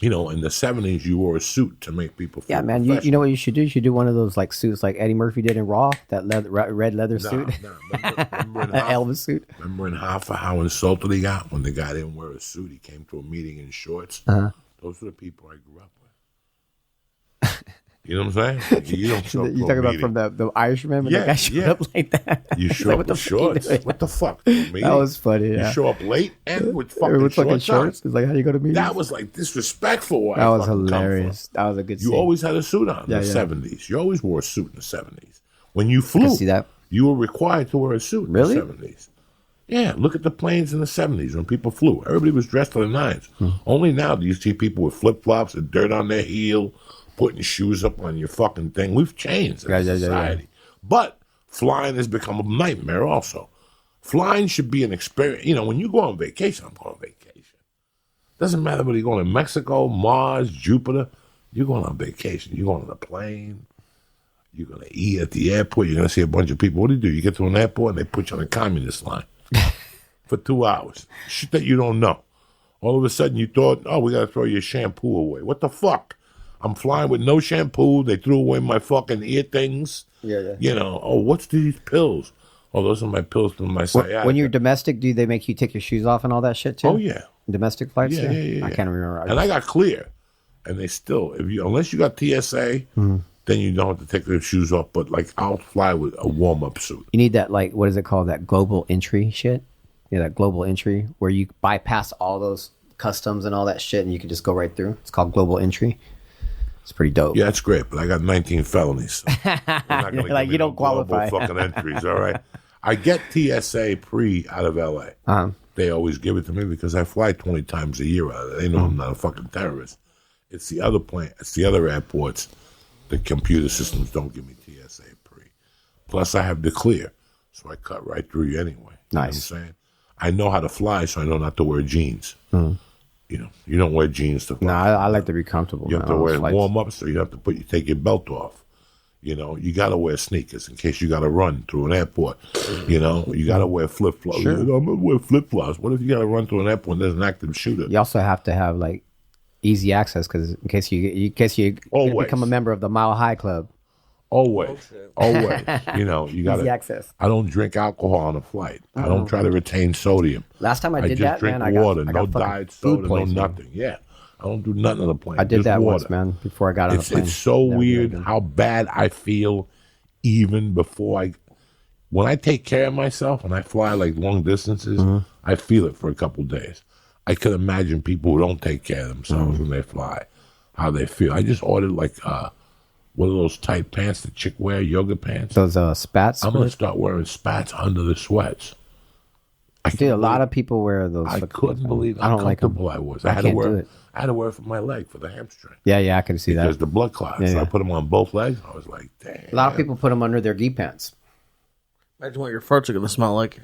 You know, in the 70s, you wore a suit to make people feel man. You know what you should do? You should do one of those like suits like Eddie Murphy did in Raw, that red leather suit. Remember Elvis suit. Remember in Hoffa how insulted he got when the guy didn't wear a suit? He came to a meeting in shorts. Those are the people I grew up with. You know what I'm saying? You don't show up You talking about from the Irishman when the guy showed up like that? You show up with shorts. What the fuck? That was funny. You show up late and with fucking shorts. It's like, how you go to meetings? That was like disrespectful. That was hilarious. That was a good scene. You always had a suit on in the 70s. You always wore a suit in the 70s. When you flew, see that. You were required to wear a suit really? in the 70s. Yeah, look at the planes in the 70s when people flew. Everybody was dressed to the nines. Only now do you see people with flip-flops and dirt on their heel, putting shoes up on your fucking thing. We've changed as a society. But flying has become a nightmare also. Flying should be an experience. You know, when you go on vacation, I'm going on vacation. Doesn't matter whether you're going to Mexico, Mars, Jupiter. You're going on vacation. You're going on a plane. You're going to eat at the airport. You're going to see a bunch of people. What do? You get to an airport and they put you on a communist line for 2 hours. Shit that you don't know. All of a sudden you thought, oh, we got to throw your shampoo away. What the fuck? I'm flying with no shampoo. They threw away my fucking ear things. Yeah. You know, oh, what's these pills? Oh, those are my pills from my sciatica. When you're domestic, do they make you take your shoes off and all that shit too? Oh, yeah. Domestic flights? Yeah. I can't remember. I got clear. And they still, unless you got TSA, then you don't have to take their shoes off. But, like, I'll fly with a warm-up suit. You need that, like, what is it called? That global entry shit? Yeah, that global entry where you bypass all those customs and all that shit and you can just go right through. It's called global entry. It's pretty dope. Yeah, it's great, but I got 19 felonies. So not gonna like, you don't qualify. Fucking entries, all right? I get TSA pre out of LA. they always give it to me because I fly 20 times a year out of it. They know I'm not a fucking terrorist. It's the other plane. It's the other airports. The computer systems don't give me TSA pre. Plus, I have the clear, so I cut right through you anyway. Nice. You know what I'm saying? I know how to fly, so I know not to wear jeans. You know, you don't wear jeans to fly. No, I like to be comfortable. You have to wear warm-ups, so you have to take your belt off. You know, you got to wear sneakers in case you got to run through an airport. You know, you got to wear flip-flops. Sure. I'm going to wear flip-flops. What if you got to run through an airport and there's an active shooter? You also have to have like easy access because in case you become a member of the Mile High Club. Always. You know, you got Easy to. access. I don't drink alcohol on a flight. I don't try to retain sodium. Last time I did just that, drink man, water. I No got fucking diet food soda, no poisoning. nothing. Yeah. I don't do nothing on the plane. I did just that water. once, man, before I got on the plane. It's so Never did weird again. how bad I feel even before when I take care of myself and I fly like long distances, I feel it for a couple days. I could imagine people who don't take care of themselves when they fly, how they feel. I just ordered like one of those tight pants that chick wear, yoga pants. Those spats. I'm going to start wearing spats under the sweats. Dude, a lot of people wear those. I couldn't believe I how don't like them. comfortable I was. I I had to can't wear do it. I had to wear it for my leg, for the hamstring. Yeah, I can see Because that. the blood clots. Yeah, So I yeah. put them on both legs. I was like, damn. A lot of people put them under their gi pants. Imagine what your farts are gonna smell like.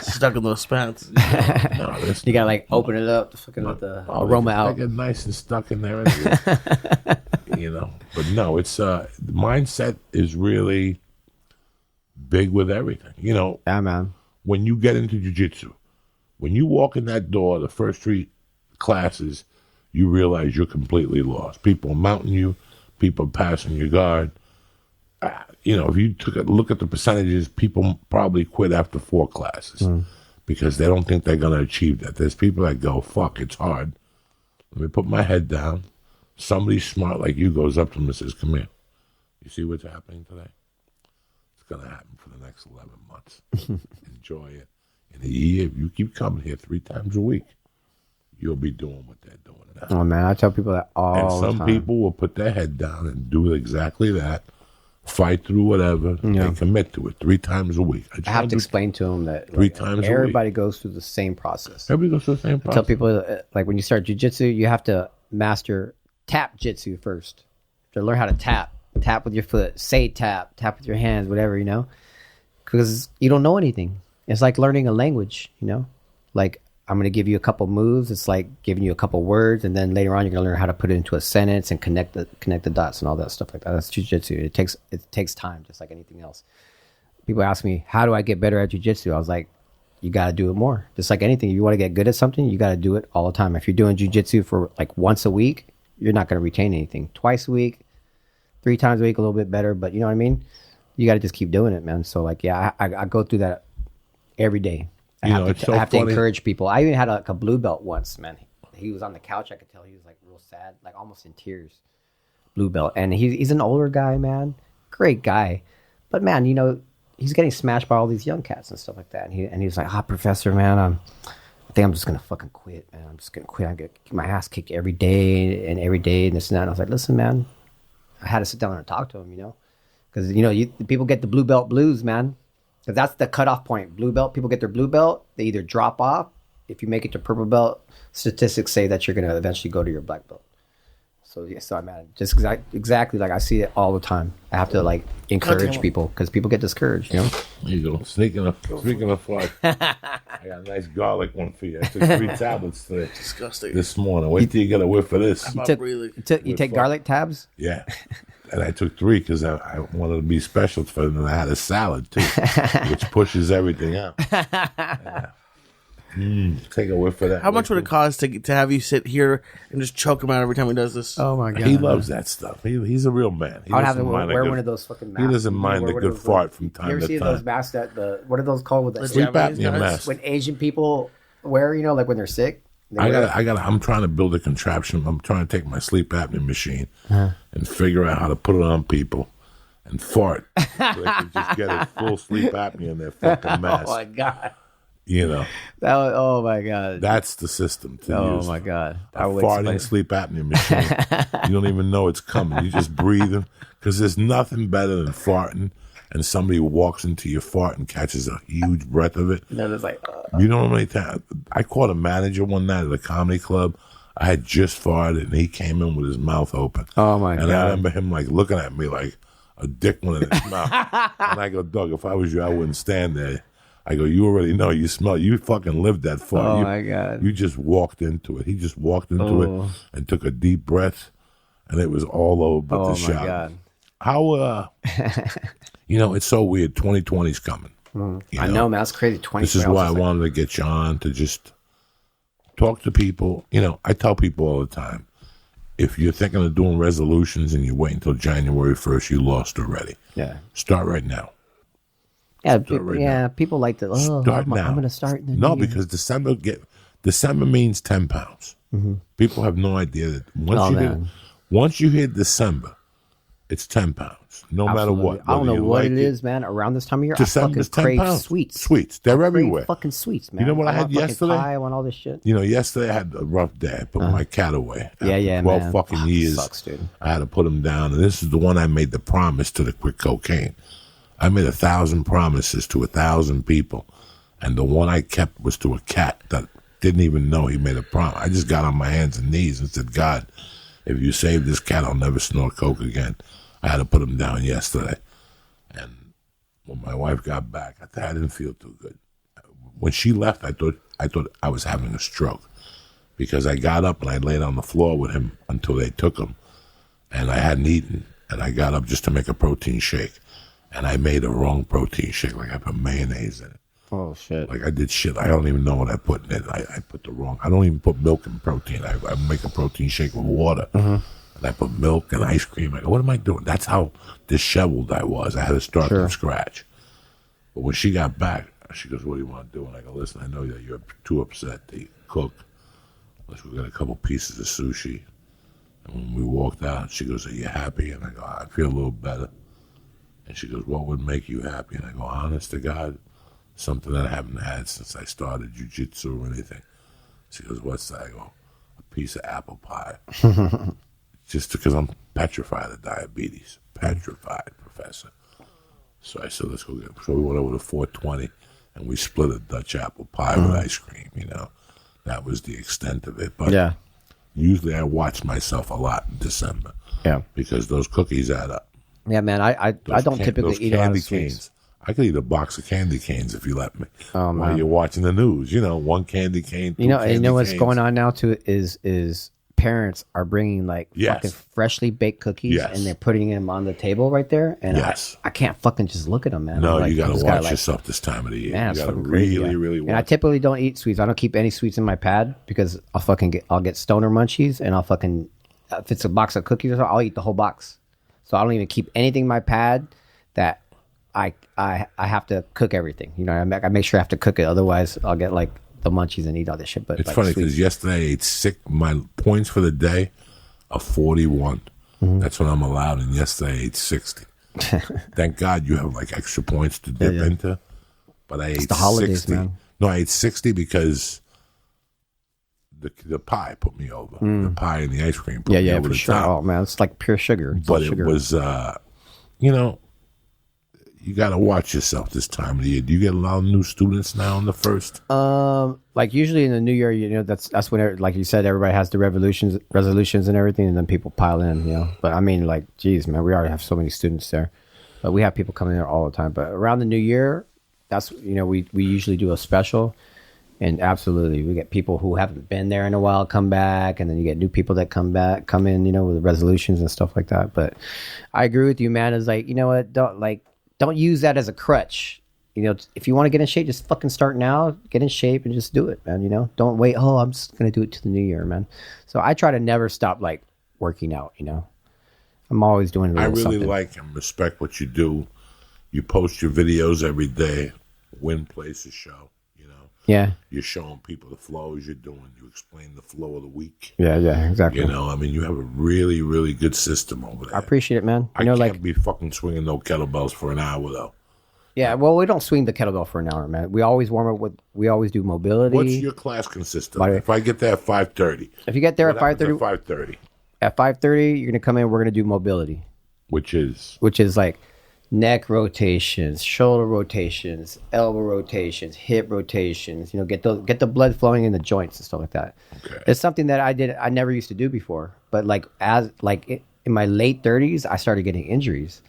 Stuck in those spats. No, this, You gotta like open it up, fucking let the aroma I out. get nice and stuck in there. You know, but no, it's the mindset is really big with everything. You know, Yeah, man. when you get into jiu-jitsu, when you walk in that door, the first 3 classes, you realize you're completely lost. People are mounting you, people are passing your guard. You know, if you took a look at the percentages, people probably quit after 4 classes because they don't think they're going to achieve that. There's people that go, fuck, it's hard. Let me put my head down. Somebody smart like you goes up to them and says, come here. You see what's happening today? It's going to happen for the next 11 months. Enjoy it. In a year, if you keep coming here 3 times a week, you'll be doing what they're doing now. Oh man, I tell people that all And the some time. people will put their head down and do exactly that. Fight through whatever. Yeah. They commit to it 3 times a week. I have to explain to them that 3 times a week. everybody goes through the same process. Everybody goes through the same Tell process. people like when you start jiu-jitsu, you have to master tap jitsu first. To learn how to tap with your foot, say tap with your hands, whatever, you know, because you don't know anything. It's like learning a language, you know, like I'm going to give you a couple moves. It's like giving you a couple words, and then later on you're going to learn how to put it into a sentence and connect the dots and all that stuff like that. That's jiu-jitsu. It takes time, just like anything else. People ask me, how do I get better at jiu-jitsu? I was like, you got to do it more. Just like anything, you want to get good at something, you got to do it all the time. If you're doing jiu-jitsu for like once a week, you're not going to retain anything. Twice a week, 3 times a week, a little bit better, but you know what I mean? You got to just keep doing it, man. So like, yeah, I go through that every day. I have to encourage people. I even had a blue belt once, man. He was on the couch. I could tell he was like real sad, like almost in tears. Blue belt. And he's an older guy, man. Great guy. But man, you know, he's getting smashed by all these young cats and stuff like that. And he was like, professor, man, I think I'm just going to fucking quit, man. I'm just going to quit. I'm going to get my ass kicked every day and this and that. And I was like, listen, man, I had to sit down and talk to him, you know, because, you know, people get the blue belt blues, man. Because that's the cutoff point. Blue belt, people get their blue belt. They either drop off. If you make it to purple belt, statistics say that you're going to eventually go to your black belt. So, yeah, so I'm at it. Just exactly like I see it all the time. I have to like encourage people because people get discouraged, you know? There you go. Speaking of fly, I got a nice garlic one for you. I took 3 tablets today. Disgusting. This morning. Wait till you get a whiff of this. You take garlic tabs? Yeah. And I took 3 because I wanted to be special for them. And I had a salad, too, which pushes everything out. Yeah. Take a whiff of that. How much would it cost to have you sit here and just choke him out every time he does this? Oh, my God. He loves that stuff. He's a real man. I would have to wear one of those fucking masks. He doesn't mind a good fart from time to time. You ever see those masks what are those called? With the sleep apnea mask. When Asian people wear, you know, like when they're sick. I'm trying to build a contraption. I'm trying to take my sleep apnea machine and figure out how to put it on people and fart so they can just get a full sleep apnea in their fucking mask. Oh my God! You know oh my God! That's the system to use. Oh my God! A farting sleep apnea machine. You don't even know it's coming. You just breathing because there's nothing better than farting and somebody walks into your fart and catches a huge breath of it. And then it's like, You know how many times I caught a manager one night at a comedy club. I had just farted, and he came in with his mouth open. Oh my God! And God. I remember him like looking at me like a dick went in his mouth. And I go, Doug, if I was you, I wouldn't stand there. I go, you already know. You smell. You fucking lived that far. Oh you, my God. You just walked into it. He just walked into it and took a deep breath, and it was all over but the shot. God. How it's so weird. 2020's coming. I know, man. That's crazy. 20. This is why I wanted to get you on to just talk to people. I tell people all the time, if you're thinking of doing resolutions and you wait until January 1st, you lost already. Yeah. Start right now. Yeah, now. people like to. Oh, Start I'm now. going to start in the No, new year. because December means 10 pounds. People have no idea that once you hit December, it's 10 pounds, no matter what. I don't know Whether you what like it is, man. Around this time of year, December's I 10 fucking crave pounds. sweets. Sweets, they're Crave everywhere. fucking sweets, man. You know what I had want fucking yesterday? Pie, I want all this shit. Yesterday I had a rough day. I put my cat away. Yeah, 12 man. fucking years. Sucks, dude. I had to put him down. And this is the one I made the promise to the quit cocaine. I made 1,000 promises to 1,000 people. And the one I kept was to a cat that didn't even know he made a promise. I just got on my hands and knees and said, God, if you save this cat, I'll never snort coke again. I had to put him down yesterday. And when my wife got back, I didn't feel too good. When she left, I thought I was having a stroke because I got up and I laid on the floor with him until they took him. And I hadn't eaten. And I got up just to make a protein shake. And I made a wrong protein shake. Like I put mayonnaise in it. Oh, shit. Like I did shit. I don't even know what I put in it. I put the wrong. I don't even put milk in protein. I make a protein shake with water. And I put milk and ice cream. I go, what am I doing? That's how disheveled I was. I had to start from scratch. But when she got back, she goes, what do you want to do? And I go, listen, I know that you're too upset to cook. Let's go get a couple pieces of sushi. And when we walked out, she goes, are you happy? And I go, I feel a little better. And she goes, what would make you happy? And I go, honest to God, something that I haven't had since I started Jiu Jitsu or anything. She goes, what's that? I go, a piece of apple pie. Just because I'm petrified of diabetes. Petrified, Professor. So I said, let's go get it. So we went over to 420 and we split a Dutch apple pie with ice cream, That was the extent of it. But usually I watch myself a lot in December. Yeah. Because those cookies add up. Yeah, man. I don't typically eat a lot of sweets. Canes. I could eat a box of candy canes if you let me. Oh, while man. you're watching the news, one candy cane. You know what's going on now too is parents are bringing like fucking freshly baked cookies and they're putting them on the table right there, and I can't fucking just look at them, man. No, like, you got to watch yourself this time of the year. Man, you it's got to fucking crazy. really watch. And I typically don't eat sweets. I don't keep any sweets in my pad because I'll get stoner munchies, and I'll fucking if it's a box of cookies or something, I'll eat the whole box. So I don't even keep anything in my pad that I have to cook everything. I make sure I have to cook it. Otherwise, I'll get like the munchies and eat all this shit. But it's like, funny because yesterday I ate my points for the day are 41. That's what I'm allowed. And yesterday I ate 60. Thank God you have like extra points to dip into. But I ate the holidays, 60. man. No, I ate 60 because the pie put me over. The pie and the ice cream put me over for the sure. top. Oh man, it's like pure sugar. It's all But sugar. it was, you got to watch yourself this time of the year. Do you get a lot of new students now on the first? Like usually in the new year, that's when, like you said, everybody has the resolutions and everything, and then people pile in, But I mean, like, geez, man, we already have so many students there, but we have people coming there all the time. But around the new year, that's we usually do a special, and absolutely we get people who haven't been there in a while come back, and then you get new people that come in, with resolutions and stuff like that. But I agree with you, man. It's like, you know what, don't use that as a crutch. If you want to get in shape, just fucking start now. Get in shape and just do it, man. Don't wait. Oh, I'm just gonna do it to the new year, man. So I try to never stop like working out. I'm always doing. I really something. like and respect what you do. You post your videos every day. Win places show. Yeah. You're showing people the flows you're doing. You explain the flow of the week. Yeah, exactly. You have a really, really good system over there. I appreciate it, man. I can't be fucking swinging no kettlebells for an hour, though. Yeah, well, we don't swing the kettlebell for an hour, man. We always warm up we always do mobility. What's your class consist of? If I get there at 5:30. If you get there at 5:30. 5:30. At 5:30, you're going to come in, we're going to do mobility. Which is like neck rotations, shoulder rotations, elbow rotations, hip rotations. Get the blood flowing in the joints and stuff like that. Okay. It's something that I never used to do before. But in my late 30s, I started getting injuries,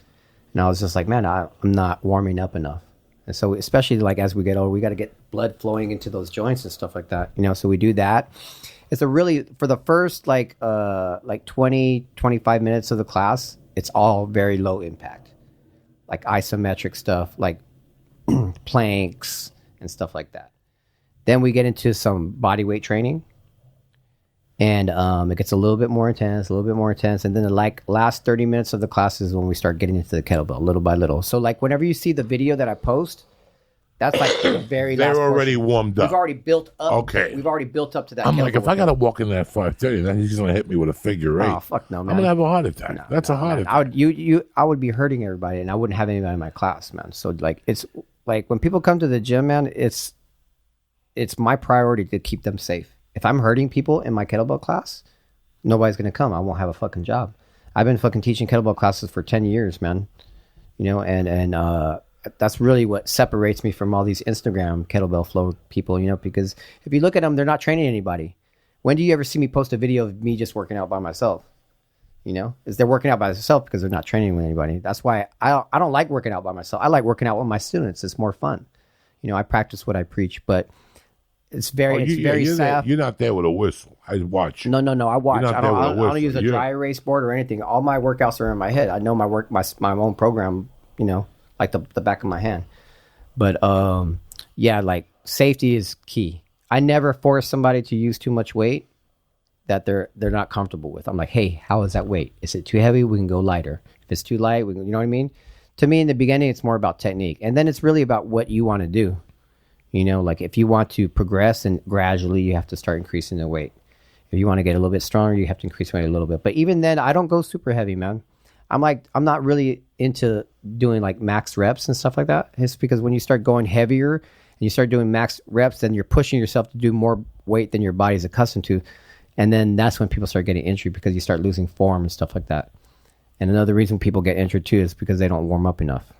and I was just like, man, I'm not warming up enough. And so, especially like as we get older, we got to get blood flowing into those joints and stuff like that. So we do that. It's for the first 20, 25 minutes of the class, it's all very low impact, like isometric stuff, like planks and stuff like that. Then we get into some body weight training, and it gets a little bit more intense. And then the last 30 minutes of the class is when we start getting into the kettlebell little by little. So like whenever you see the video that I post, that's like the very last They're already portion. warmed up. We've already built up. Okay. We've already built up to that. I'm like, if I got to walk in that 5:30, then he's going to hit me with a figure eight. Oh, fuck no, man. I'm going to have a heart attack. No, That's a heart attack. I would be hurting everybody, and I wouldn't have anybody in my class, man. So like, it's like when people come to the gym, man, it's my priority to keep them safe. If I'm hurting people in my kettlebell class, nobody's going to come. I won't have a fucking job. I've been fucking teaching kettlebell classes for 10 years, man. And that's really what separates me from all these Instagram kettlebell flow people, because if you look at them, they're not training anybody. When do you ever see me post a video of me just working out by myself? Is they're working out by themselves because they're not training with anybody. That's why I don't like working out by myself. I like working out with my students. It's more fun. I practice what I preach, but it's very sad. You're not there with a whistle. I watch. No. I watch. You're not I there with a don't whistle. use a dry erase board or anything. All my workouts are in my head. I know my work, my own program. Like the back of my hand. But like safety is key. I never force somebody to use too much weight that they're not comfortable with. I'm like, hey, how is that weight? Is it too heavy? We can go lighter. If it's too light, we can, you know what I mean? To me, in the beginning, it's more about technique, and then it's really about what you want to do. Like if you want to progress, and gradually you have to start increasing the weight. If you want to get a little bit stronger, you have to increase weight a little bit. But even then, I don't go super heavy, man. I'm not really into doing like max reps and stuff like that. It's because when you start going heavier and you start doing max reps, then you're pushing yourself to do more weight than your body's accustomed to. And then that's when people start getting injured, because you start losing form and stuff like that. And another reason people get injured too is because they don't warm up enough.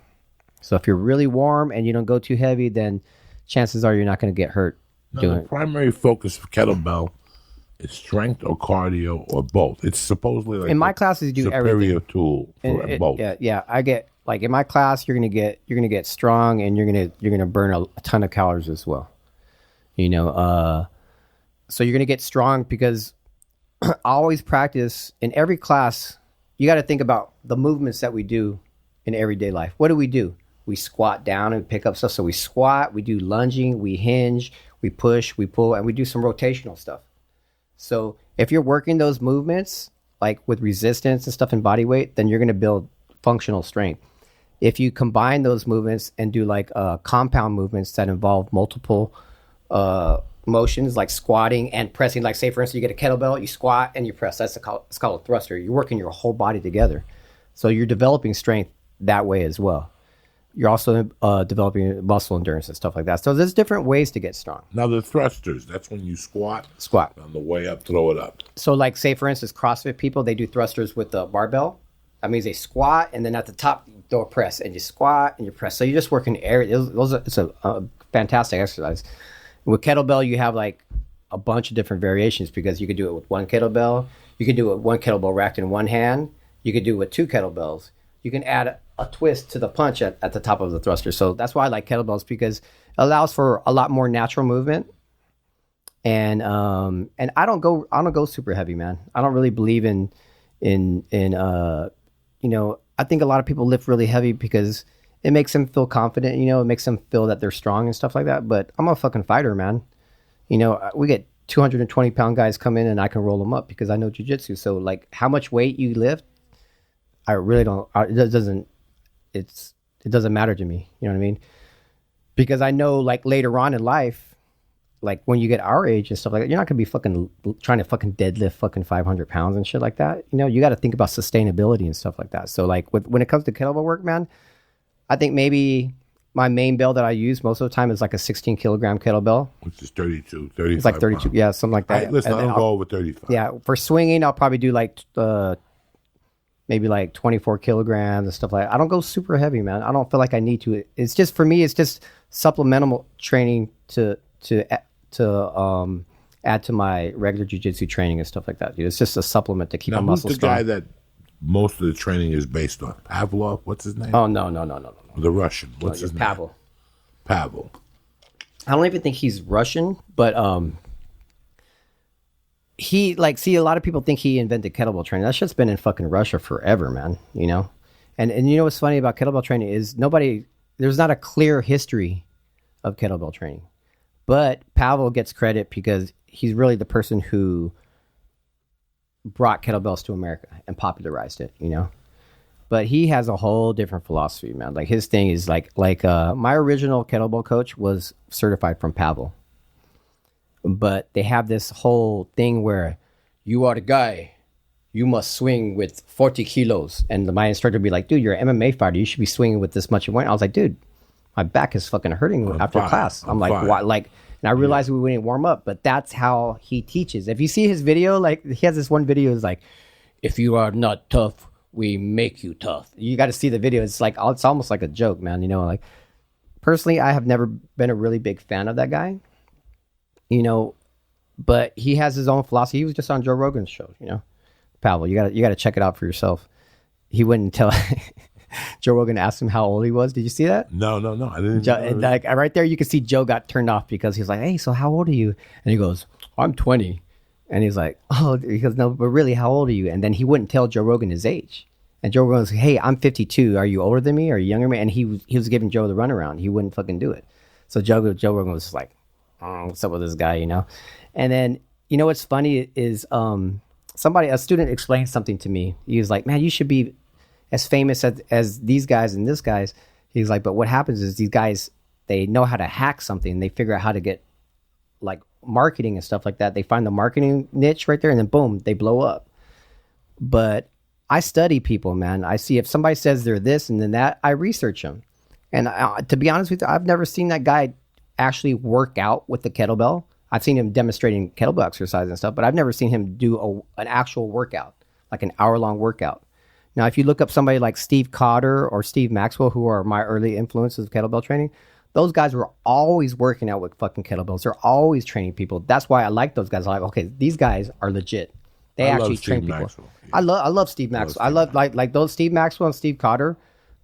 So if you're really warm and you don't go too heavy, then chances are you're not going to get hurt doing it. The primary focus for kettlebell is strength or cardio or both. It's supposedly like in my classes, you do superior everything. tool for both. Yeah. I get like in my class, you're gonna get strong, and you're gonna burn a ton of calories as well. So you're gonna get strong because I always practice in every class. You got to think about the movements that we do in everyday life. What do? We squat down and pick up stuff. So we squat, we do lunging, we hinge, we push, we pull, and we do some rotational stuff. So if you're working those movements, like with resistance and stuff and body weight, then you're going to build functional strength. If you combine those movements and do like compound movements that involve multiple motions, like squatting and pressing, like say for instance, you get a kettlebell, you squat and you press. It's called a thruster. You're working your whole body together. So you're developing strength that way as well. You're also developing muscle endurance and stuff like that. So there's different ways to get strong. Now the thrusters, that's when you squat. On the way up, throw it up. So like say for instance, CrossFit people, they do thrusters with the barbell. That means they squat, and then at the top, you throw a press, and you squat and you press. So you're just working area. It's a fantastic exercise. With kettlebell, you have like a bunch of different variations, because you could do it with one kettlebell. You could do it with one kettlebell racked in one hand. You could do it with two kettlebells. You can add a twist to the punch at the top of the thruster. So that's why I like kettlebells, because it allows for a lot more natural movement. And I don't go super heavy, man. I don't really believe in I think a lot of people lift really heavy because it makes them feel confident, it makes them feel that they're strong and stuff like that. But I'm a fucking fighter, man. We get 220-pound guys come in and I can roll them up because I know Jiu Jitsu. So like how much weight you lift, I really don't, it doesn't matter to me. You know what I mean? Because I know like later on in life, like when you get our age and stuff like that, you're not going to be fucking trying to fucking deadlift fucking 500 pounds and shit like that. You got to think about sustainability and stuff like that. So like when it comes to kettlebell work, man, I think maybe my main bell that I use most of the time is like a 16 kilogram kettlebell. Which is 32, 35 It's like 32, pounds. Yeah, something like that. Listen, I'll go over 35. Yeah, for swinging, I'll probably do like maybe like 24 kilograms and stuff like that. I don't go super heavy, man. I don't feel like I need to. It's just, for me, it's just supplemental training to add to my regular jiu-jitsu training and stuff like that, dude. It's just a supplement to keep Now, my who's muscles the strong. guy that most of the training is based on? Pavlov? What's his name? Oh, no. The Russian. What's his name? Pavel. Pavel. I don't even think he's Russian, but he, like, see, a lot of people think he invented kettlebell training. That shit's been in fucking Russia forever, man, you know? And you know what's funny about kettlebell training is there's not a clear history of kettlebell training. But Pavel gets credit because he's really the person who brought kettlebells to America and popularized it, you know? But he has a whole different philosophy, man. Like, his thing is like my original kettlebell coach was certified from Pavel. But they have this whole thing where you are the guy, you must swing with 40 kilos. And my instructor would be like, dude, you're an MMA fighter. You should be swinging with this much weight. I was like, dude, my back is fucking hurting after class. I'm like, fine. why? Like, and I realized we didn't warm up, but that's how he teaches. If you see his video, like, he has this one video is like, if you are not tough, we make you tough. You got to see the video. It's like, it's almost like a joke, man. You know, like, personally, I have never been a really big fan of that guy, you know, but he has his own philosophy. He was just on Joe Rogan's show, you know. Pavel, you got to check it out for yourself. He wouldn't tell. Joe Rogan asked him how old he was. Did you see that? No. I didn't. Like, right there, you can see Joe got turned off because he's like, hey, so how old are you? And he goes, I'm 20. And he's like, oh, he goes, no, but really, how old are you? And then he wouldn't tell Joe Rogan his age. And Joe Rogan was like, hey, I'm 52. Are you older than me? Are you younger than me? And he was giving Joe the runaround. He wouldn't fucking do it. So Joe Rogan was just like, what's up with this guy, you know? And then, you know, what's funny is a student explained something to me. He was like, man, you should be as famous as these guys and this guys. He's like, but what happens is these guys, they know how to hack something. They figure out how to get, like, marketing and stuff like that. They find the marketing niche right there, and then boom, they blow up. But I study people, man. I see if somebody says they're this and then that, I research them. And to be honest with you, I've never seen that guy actually work out with the kettlebell. I've seen him demonstrating kettlebell exercise and stuff, but I've never seen him do an actual workout, like an hour-long workout. Now, if you look up somebody like Steve Cotter or Steve Maxwell, who are my early influences of kettlebell training, those guys were always working out with fucking kettlebells. They're always training people. That's why I like those guys. I'm like, okay, these guys are legit. They actually train people. Maxwell. I love Steve Maxwell. I love like those Steve Maxwell and Steve Cotter.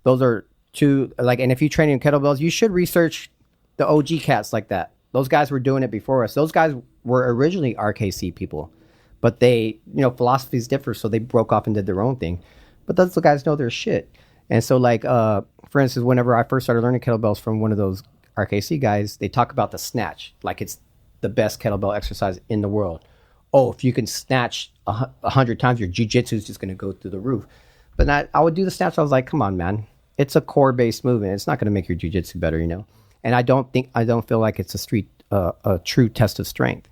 Those are two, like, and if you train in kettlebells, you should research the OG cats like that. Those guys were doing it before us. Those guys were originally RKC people, but they, you know, philosophies differ, so they broke off and did their own thing. But those guys know their shit. And so, like, for instance, whenever I first started learning kettlebells from one of those RKC guys, they talk about the snatch, like it's the best kettlebell exercise in the world. Oh, if you can snatch 100 times, your jiu-jitsu is just going to go through the roof. But I would do the snatch. I was like, come on, man. It's a core-based movement. It's not going to make your jiu-jitsu better, you know? And I don't feel like it's a true test of strength.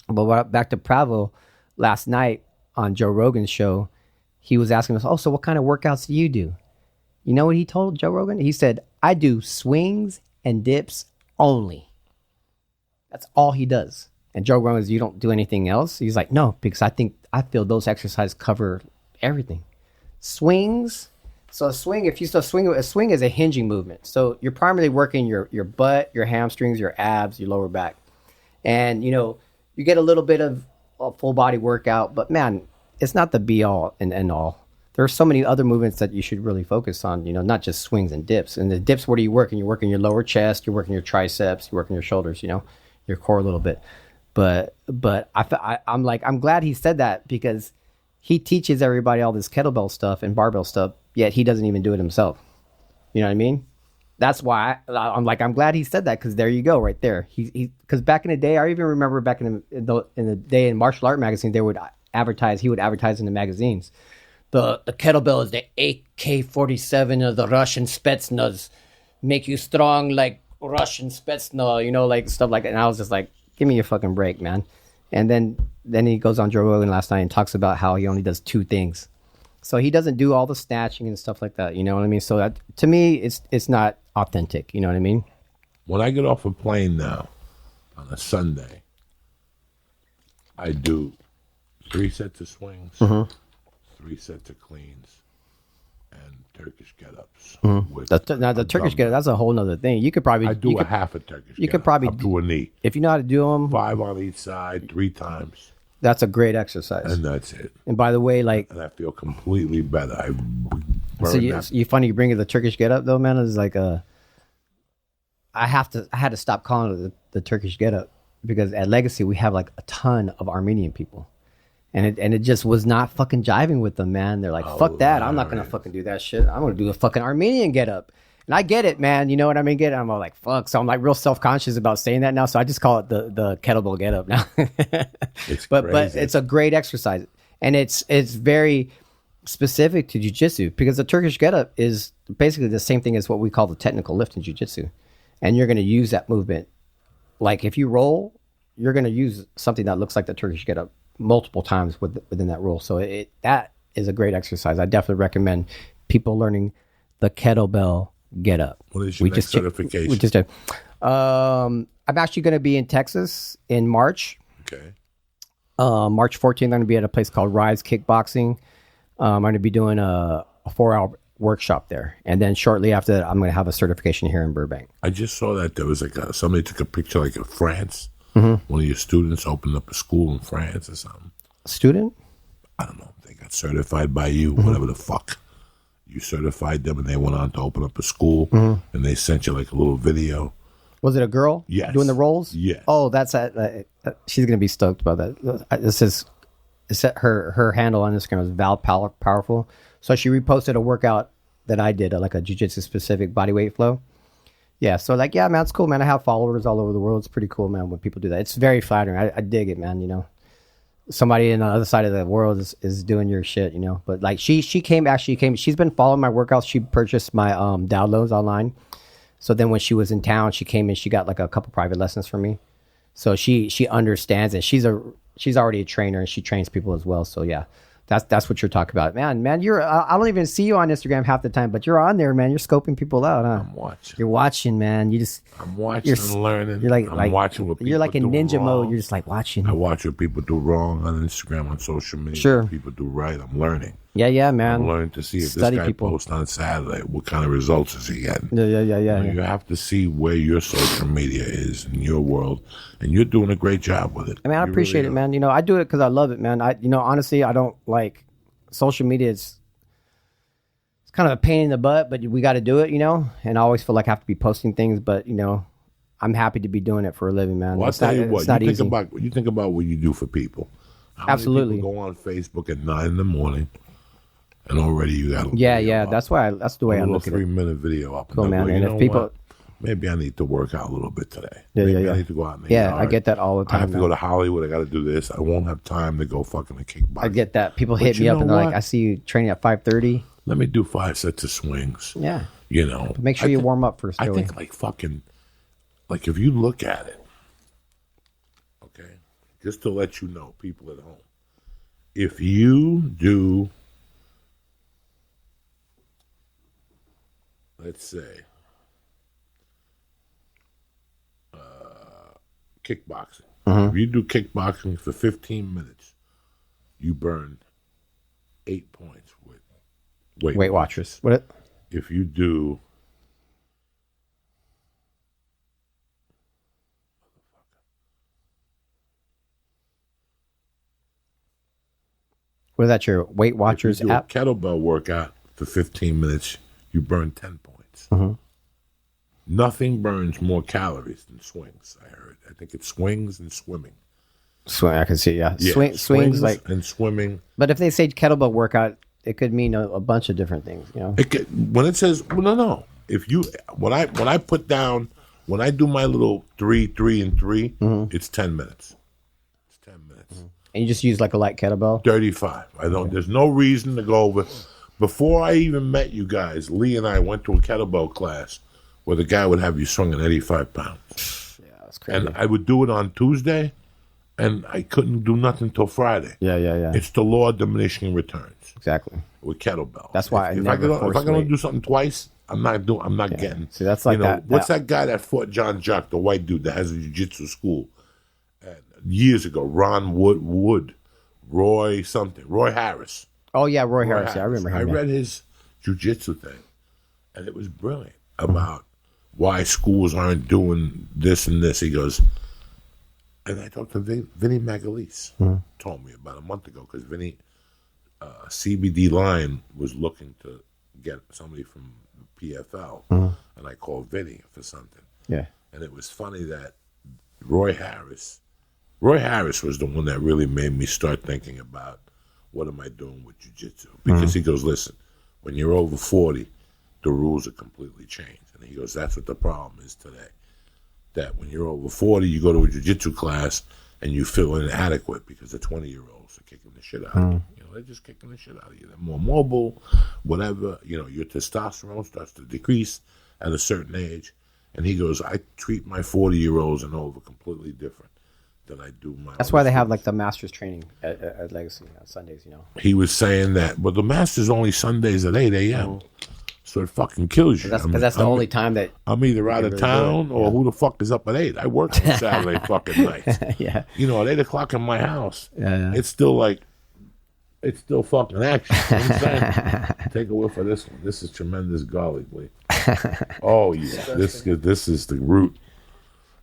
But back to Pavel, last night on Joe Rogan's show, he was asking us, oh, so what kind of workouts do you do? You know what he told Joe Rogan? He said, I do swings and dips only. That's all he does. And Joe Rogan goes, you don't do anything else? He's like, no, because I feel those exercises cover everything. Swings. So a swing is a hinging movement. So you're primarily working your butt, your hamstrings, your abs, your lower back. And, you know, you get a little bit of a full body workout, but man, it's not the be all and end all. There are so many other movements that you should really focus on, you know, not just swings and dips. And the dips, what are you working? You're working your lower chest, you're working your triceps, you're working your shoulders, you know, your core a little bit. But I'm like, I'm glad he said that because he teaches everybody all this kettlebell stuff and barbell stuff, yet he doesn't even do it himself. You know what I mean? That's why I'm like, I'm glad he said that because there you go, right there. Because back in the day, I even remember back in the day in martial art magazine, he would advertise in the magazines. The kettlebell is the AK-47 of the Russian Spetsnaz, make you strong like Russian Spetsnaz, you know, like stuff like that. And I was just like, give me a fucking break, man. And then he goes on Joe Rogan last night and talks about how he only does 2 things. So he doesn't do all the snatching and stuff like that. You know what I mean? So that, to me, it's not authentic. You know what I mean? When I get off a plane now on a Sunday, I do 3 sets of swings, 3 sets of cleans and Turkish get-ups. Now the Turkish get-up, that's a whole nother thing. You could probably I do a half a Turkish you get-up, could probably up to a knee. if you know how to do them. 5 on each side, 3 times. That's a great exercise. And that's it. And by the way, like, And I feel completely better. I so you funny you bring it the Turkish get-up though, man. Is like I had to stop calling it the Turkish get-up because at Legacy we have like a ton of Armenian people. And it just was not fucking jiving with them, man. They're like, fuck that. I'm not going to fucking do that shit. I'm going to do a fucking Armenian get up. And I get it, man. You know what I mean? I'm all like, fuck. So I'm like real self-conscious about saying that now. So I just call it the kettlebell get up now. But it's a great exercise. And it's very specific to jiu-jitsu because the Turkish get up is basically the same thing as what we call the technical lift in jiu-jitsu. And you're going to use that movement. Like if you roll, you're going to use something that looks like the Turkish get up multiple times within that rule. So that is a great exercise. I definitely recommend people learning the kettlebell get up. What is your next certification? We just did. I'm actually going to be in Texas in March. Okay. March 14th, I'm going to be at a place called Rise Kickboxing. I'm going to be doing a 4-hour workshop there. And then shortly after that, I'm going to have a certification here in Burbank. I just saw that there was like somebody took a picture like of France. Mm-hmm. One of your students opened up a school in France or something. Student? I don't know. They got certified by you, whatever the fuck. You certified them and they went on to open up a school and they sent you like a little video. Was it a girl? Yes. Doing the rolls? Yes. Oh, that's she's going to be stoked about that. This is her handle on Instagram is Val Powerful. So she reposted a workout that I did, like a jiu-jitsu specific bodyweight flow. Yeah, so like, yeah, man, it's cool, man. I have followers all over the world. It's pretty cool, man, when people do that. It's very flattering. I dig it, man, you know. Somebody on the other side of the world is doing your shit, you know. But like she came, she's been following my workouts. She purchased my downloads online. So then when she was in town, she came and she got like a couple private lessons from me. So she understands it. She's already a trainer and she trains people as well. So yeah. That's what you're talking about, man. I don't even see you on Instagram half the time, but you're on there, man. You're scoping people out, huh? I'm watching. You're watching, man. I'm watching and learning. You're I'm watching what people you're like in ninja wrong. mode. You're just like watching. I watch what people do wrong on Instagram, on social media. Sure. What people do right. I'm learning. Yeah, man. I'm learning to see if Study this guy people. posts on Saturday, what kind of results is he getting? Yeah. You have to see where your social media is in your world, and you're doing a great job with it. I mean, I appreciate it, man. You know, I do it because I love it, man. Honestly, I don't like social media. It's kind of a pain in the butt, but we got to do it, you know. And I always feel like I have to be posting things, but you know, I'm happy to be doing it for a living, man. Well, I'll tell you what. You think about what you do for people. How Absolutely. many people go on Facebook at 9 a.m. and already you got that's the way I look at it. 3-minute video up. Cool, man. And if people, maybe I need to work out a little bit today. I need to go out in the yard. I get that all the time. I have to go to Hollywood. I got to do this. I won't have time to go fucking to kickboxing. I get that. People hit me up and they're like, I see you training at 5:30. Let me do 5 sets of swings. Yeah. You know. But make sure you warm up first. I think like if you look at it, okay, just to let you know, people at home, if you do, let's say, kickboxing. If you do kickboxing for 15 minutes, you burn 8 points with Weight Watchers. What? If you do Was that your Weight Watchers if you do app? a kettlebell workout for 15 minutes, you burn 10 points. Nothing burns more calories than swings, I heard. I think it's swings and swimming. Swing, I can see, yeah. Swings like and swimming. But if they say kettlebell workout, it could mean a bunch of different things, you know. When it says no. If you when I put down when I do my little 3, 3, and 3, it's 10 minutes. It's 10 minutes. And you just use like a light kettlebell? 35. I don't. There's no reason to go over. Before I even met you guys, Lee and I went to a kettlebell class where the guy would have you swinging 85 pounds. Yeah, that's crazy. And I would do it on Tuesday, and I couldn't do nothing till Friday. Yeah. It's the law of diminishing returns. Exactly. With kettlebell. That's why if I can do something twice, I'm not getting. See, that's like that. What's that guy that fought John Jock, the white dude that has a jiu-jitsu school? Years ago, Ron Wood, Roy Harris. Oh yeah, Roy Harris. Yeah, I remember him. I read his Jiu Jitsu thing, and it was brilliant about why schools aren't doing this and this. He goes, and I talked to Vinny Magalise, told me about a month ago, because Vinny, CBD Line was looking to get somebody from PFL, and I called Vinny for something. Yeah. And it was funny that Roy Harris was the one that really made me start thinking about what am I doing with jiu-jitsu? Because he goes, listen, when you're over 40, the rules are completely changed. And he goes, that's what the problem is today. That when you're over 40, you go to a jiu-jitsu class and you feel inadequate because the 20-year-olds are kicking the shit out of you. You know, they're just kicking the shit out of you. They're more mobile, whatever. You know, your testosterone starts to decrease at a certain age. And he goes, I treat my 40-year-olds and over completely different than I do my. That's why they have like the Masters training at Legacy on Sundays. You know. He was saying that, but the Masters only Sundays at 8 a.m. So it fucking kills you. That's the only time that I'm either out of town or who the fuck is up at 8. I work on Saturday fucking nights. Yeah. You know, at 8 o'clock in my house, Yeah. it's still fucking action. You know what I'm saying? Take a whiff of this one. This is tremendous garlic, Lee. Oh yeah, this is the root.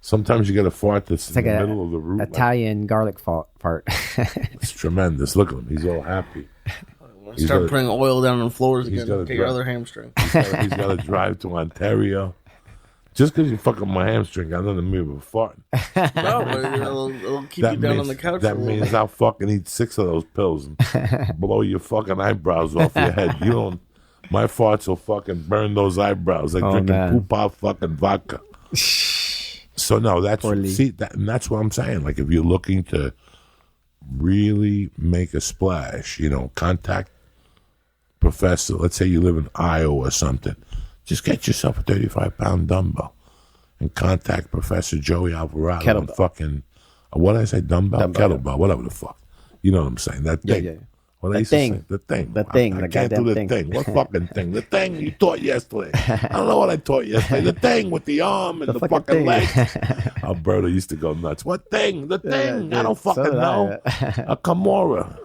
Sometimes you get a fart that's in the middle of the root. Italian garlic fart. It's tremendous. Look at him. He's all happy. Start putting oil down on the floors again. Take your other hamstring. He's got to drive to Ontario. Just because you fuck up my hamstring, got nothing to do with farting. No, but it'll keep you down on the couch. That means I'll fucking eat 6 of those pills and blow your fucking eyebrows off your head. You don't. My farts will fucking burn those eyebrows like drinking poop out fucking vodka. So no, that's that's what I'm saying. Like if you're looking to really make a splash, you know, contact Professor. Let's say you live in Iowa or something. Just get yourself a 35-pound dumbbell and contact Professor Joey Alvarado. Kettlebell. And fucking what did I say? Dumbbell, kettlebell, whatever the fuck. You know what I'm saying? That thing. Yeah. What The I used to thing. say? The thing. The thing. I The can't do goddamn the thing. What fucking thing? The thing you taught yesterday. I don't know what I taught yesterday. The thing with the arm and the fucking thing. leg. Alberto used to go nuts. What thing? The thing. I don't fucking know. A Kimura.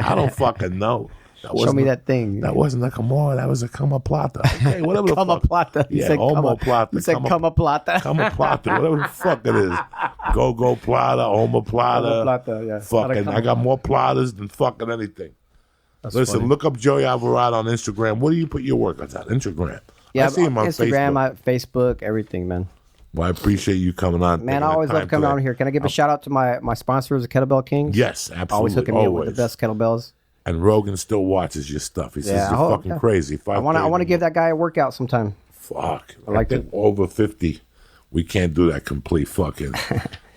I don't fucking know. Show me that thing. That wasn't a Kimura. That was a Kamaplata. Okay, whatever the fuck. Kamaplata. Yeah, Omoplata. You said Kamaplata. Kamaplata. Whatever the fuck it is. Go Plata, Omoplata. Omoplata, yeah. Fucking, I got more platas than fucking anything. That's Listen, funny. look up Joey Alvarado on Instagram. What do you put your workouts on? Instagram. Yeah, I see him on Instagram, Facebook. Facebook, everything, man. Well, I appreciate you coming on. Man, I always love coming on here. Can I give a shout out to my sponsors, the Kettlebell Kings? Yes, absolutely. Always hooking me up with the best kettlebells. And Rogan still watches your stuff. He says you're fucking crazy. I want to give that guy a workout sometime. Fuck. I like think over 50, we can't do that complete fucking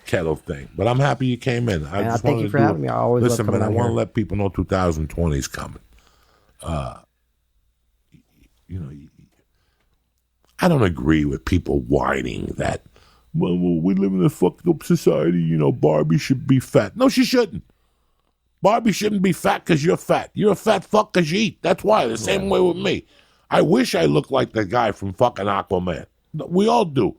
kettle thing. But I'm happy you came in. I just thank you for having me. I always listen, love man. I coming want on to here. let people know 2020 is coming. You know, I don't agree with people whining that. Well, we live in a fucked up society. You know, Barbie should be fat. No, she shouldn't. Barbie shouldn't be fat because you're fat. You're a fat fuck because you eat. That's why. The same way with me. I wish I looked like the guy from fucking Aquaman. We all do.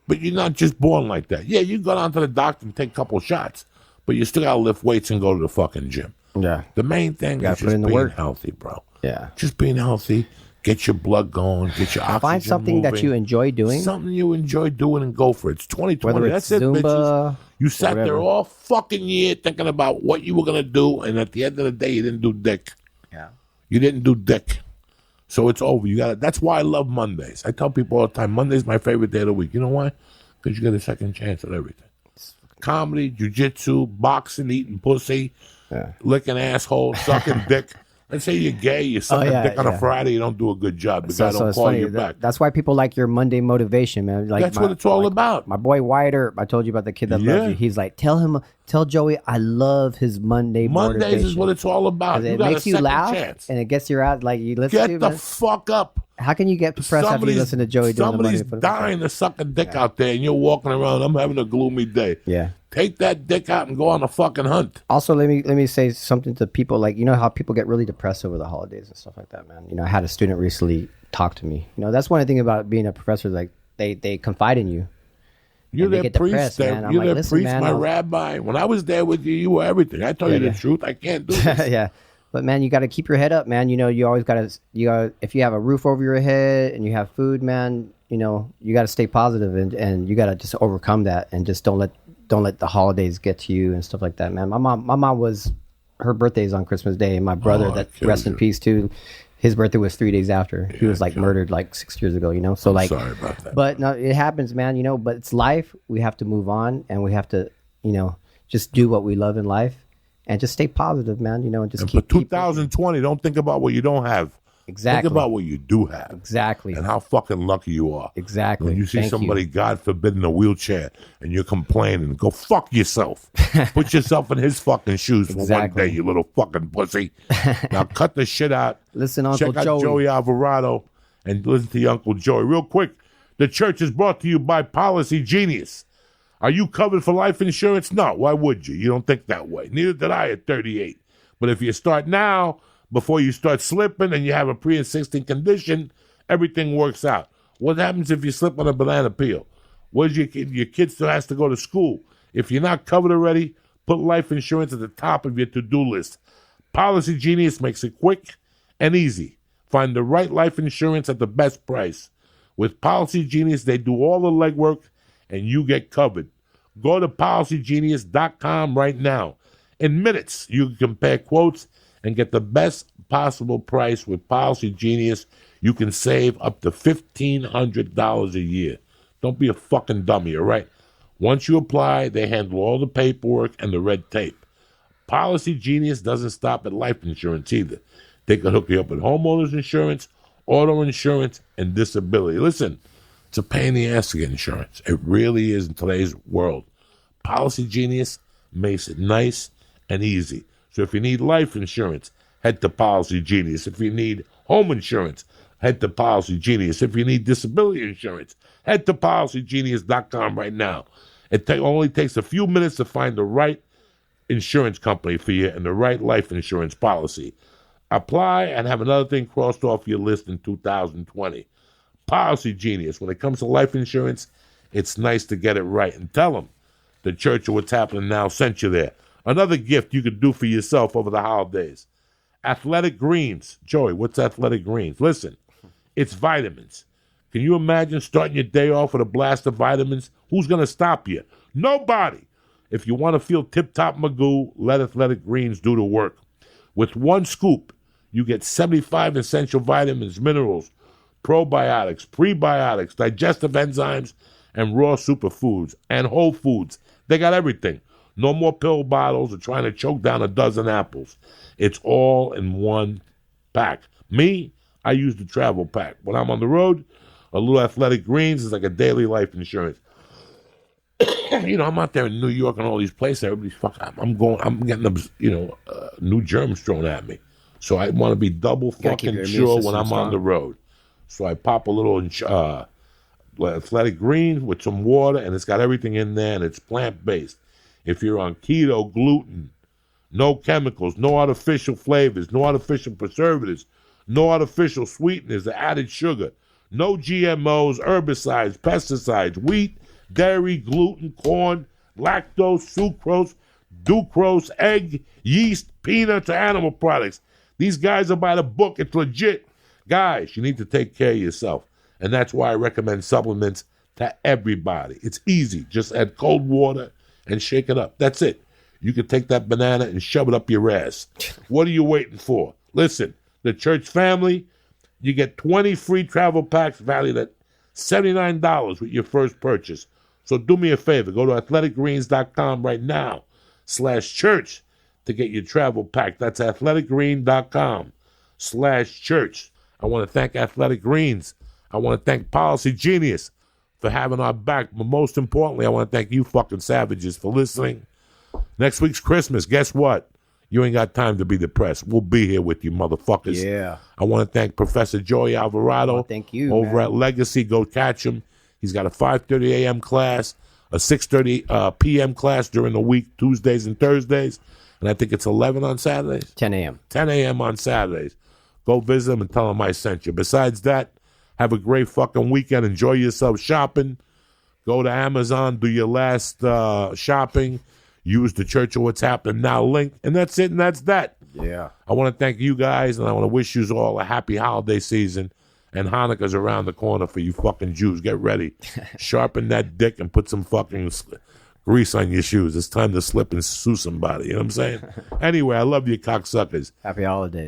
But you're not just born like that. Yeah, you go down to the doctor and take a couple shots, but you still got to lift weights and go to the fucking gym. Yeah. The main thing is just being healthy, bro. Yeah. Just being healthy. Get your blood going. Get your oxygen Find something moving. that you enjoy doing. Something you enjoy doing and go for it. It's 2020. Whether it's That's Zumba, it, bitches. You sat whatever. there all fucking year thinking about what you were going to do, and at the end of the day, you didn't do dick. Yeah. You didn't do dick. So it's over. You got to. That's why I love Mondays. I tell people all the time, Monday's my favorite day of the week. You know why? Because you get a second chance at everything. Comedy, jiu-jitsu, boxing, eating pussy, licking asshole, sucking dick. Let's say you're gay, you suck a dick on a Friday, you don't do a good job. The guy don't call you back. That's why people like your Monday motivation, man. Like that's what it's all about. My boy Wyatt Earp, I told you about the kid that loves you. He's like, tell Joey I love his Monday Mondays motivation. is what it's all about. It makes you laugh, and it gets you out. Like you listen Get the fuck up. How can you get depressed after you listen to Joey doing the Monday? Somebody's dying to suck a dick out there, and you're walking around. I'm having a gloomy day. Yeah. Take that dick out and go on a fucking hunt. Also, let me say something to people. Like, you know how people get really depressed over the holidays and stuff like that, man. You know, I had a student recently talk to me. You know, that's one thing about being a professor. Like, they confide in you. You're their priest. You're like, their priest, man, my rabbi. When I was there with you, you were everything. I tell you the truth. I can't do this. Yeah. But man, you got to keep your head up, man. You know, you always got to, if you have a roof over your head and you have food, man, you know, you got to stay positive and you got to just overcome that and just don't let the holidays get to you and stuff like that, man. My mom was, her birthday is on Christmas Day, and my brother, that rest in peace too, his birthday was 3 days after. He was like murdered like 6 years ago, you know? So like, sorry about that. But no, it happens, man, you know, but it's life. We have to move on and we have to, you know, just do what we love in life and just stay positive, man, you know, and just and keep. For 2020, don't think about what you don't have. Exactly. Think about what you do have. Exactly. And how fucking lucky you are. Exactly. When you see somebody, God forbid, in a wheelchair and you're complaining, go fuck yourself. Put yourself in his fucking shoes for one day, you little fucking pussy. Now cut the shit out. Listen, Uncle Check out Joey Alvarado and listen to your Uncle Joey. Real quick, the church is brought to you by Policy Genius. Are you covered for life insurance? No. Why would you? You don't think that way. Neither did I at 38. But if you start now, before you start slipping and you have a pre-existing condition, everything works out. What happens if you slip on a banana peel? What is your kid still has to go to school. If you're not covered already, put life insurance at the top of your to-do list. Policy Genius makes it quick and easy. Find the right life insurance at the best price. With Policy Genius, they do all the legwork and you get covered. Go to policygenius.com right now. In minutes, you can compare quotes and get the best possible price with Policy Genius. You can save up to $1,500 a year. Don't be a fucking dummy, all right? Once you apply, they handle all the paperwork and the red tape. Policy Genius doesn't stop at life insurance either. They can hook you up with homeowners insurance, auto insurance, and disability. Listen, it's a pain in the ass to get insurance. It really is in today's world. Policy Genius makes it nice and easy. So if you need life insurance, head to Policy Genius. If you need home insurance, head to Policy Genius. If you need disability insurance, head to policygenius.com right now. It only takes a few minutes to find the right insurance company for you and the right life insurance policy. Apply and have another thing crossed off your list in 2020. Policy Genius. When it comes to life insurance, it's nice to get it right. And tell them the Church of What's Happening Now sent you there. Another gift you could do for yourself over the holidays. Athletic Greens. Joey, what's Athletic Greens? Listen, it's vitamins. Can you imagine starting your day off with a blast of vitamins? Who's going to stop you? Nobody. If you want to feel tip-top magoo, let Athletic Greens do the work. With one scoop, you get 75 essential vitamins, minerals, probiotics, prebiotics, digestive enzymes, and raw superfoods, and whole foods. They got everything. No more pill bottles or trying to choke down a dozen apples. It's all in one pack. Me, I use the travel pack. When I'm on the road, a little Athletic Greens is like a daily life insurance. You know, I'm out there in New York and all these places. Everybody's I'm getting new germs thrown at me. So I want to be double fucking sure when I'm on the road. So I pop a little Athletic Greens with some water, and it's got everything in there, and it's plant-based. If you're on keto, gluten, no chemicals, no artificial flavors, no artificial preservatives, no artificial sweeteners or added sugar, no GMOs, herbicides, pesticides, wheat, dairy, gluten, corn, lactose, sucrose, egg, yeast, peanuts, or animal products. These guys are by the book. It's legit. Guys, you need to take care of yourself. And that's why I recommend supplements to everybody. It's easy. Just add cold water and shake it up. That's it. You can take that banana and shove it up your ass. What are you waiting for? Listen, the church family, you get 20 free travel packs valued at $79 with your first purchase. So do me a favor. Go to athleticgreens.com right now /church to get your travel pack. That's athleticgreen.com/church. I want to thank Athletic Greens. I want to thank Policy Genius for having our back. But most importantly, I want to thank you fucking savages for listening. Next week's Christmas. Guess what? You ain't got time to be depressed. We'll be here with you, motherfuckers. Yeah. I want to thank Professor Joey Alvarado. Thank you, over man. at Legacy. Go catch him. He's got a 5:30 a.m. class, a 6:30 p.m. class during the week, Tuesdays and Thursdays. And I think it's 11 on Saturdays. 10 a.m. 10 a.m. on Saturdays. Go visit him and tell him I sent you. Besides that, have a great fucking weekend. Enjoy yourself shopping. Go to Amazon. Do your last shopping. Use the Church of What's Happening Now link. And that's it, and that's that. Yeah. I want to thank you guys, and I want to wish you all a happy holiday season. And Hanukkah's around the corner for you fucking Jews. Get ready. Sharpen that dick and put some fucking grease on your shoes. It's time to slip and sue somebody. You know what I'm saying? Anyway, I love you cocksuckers. Happy holidays.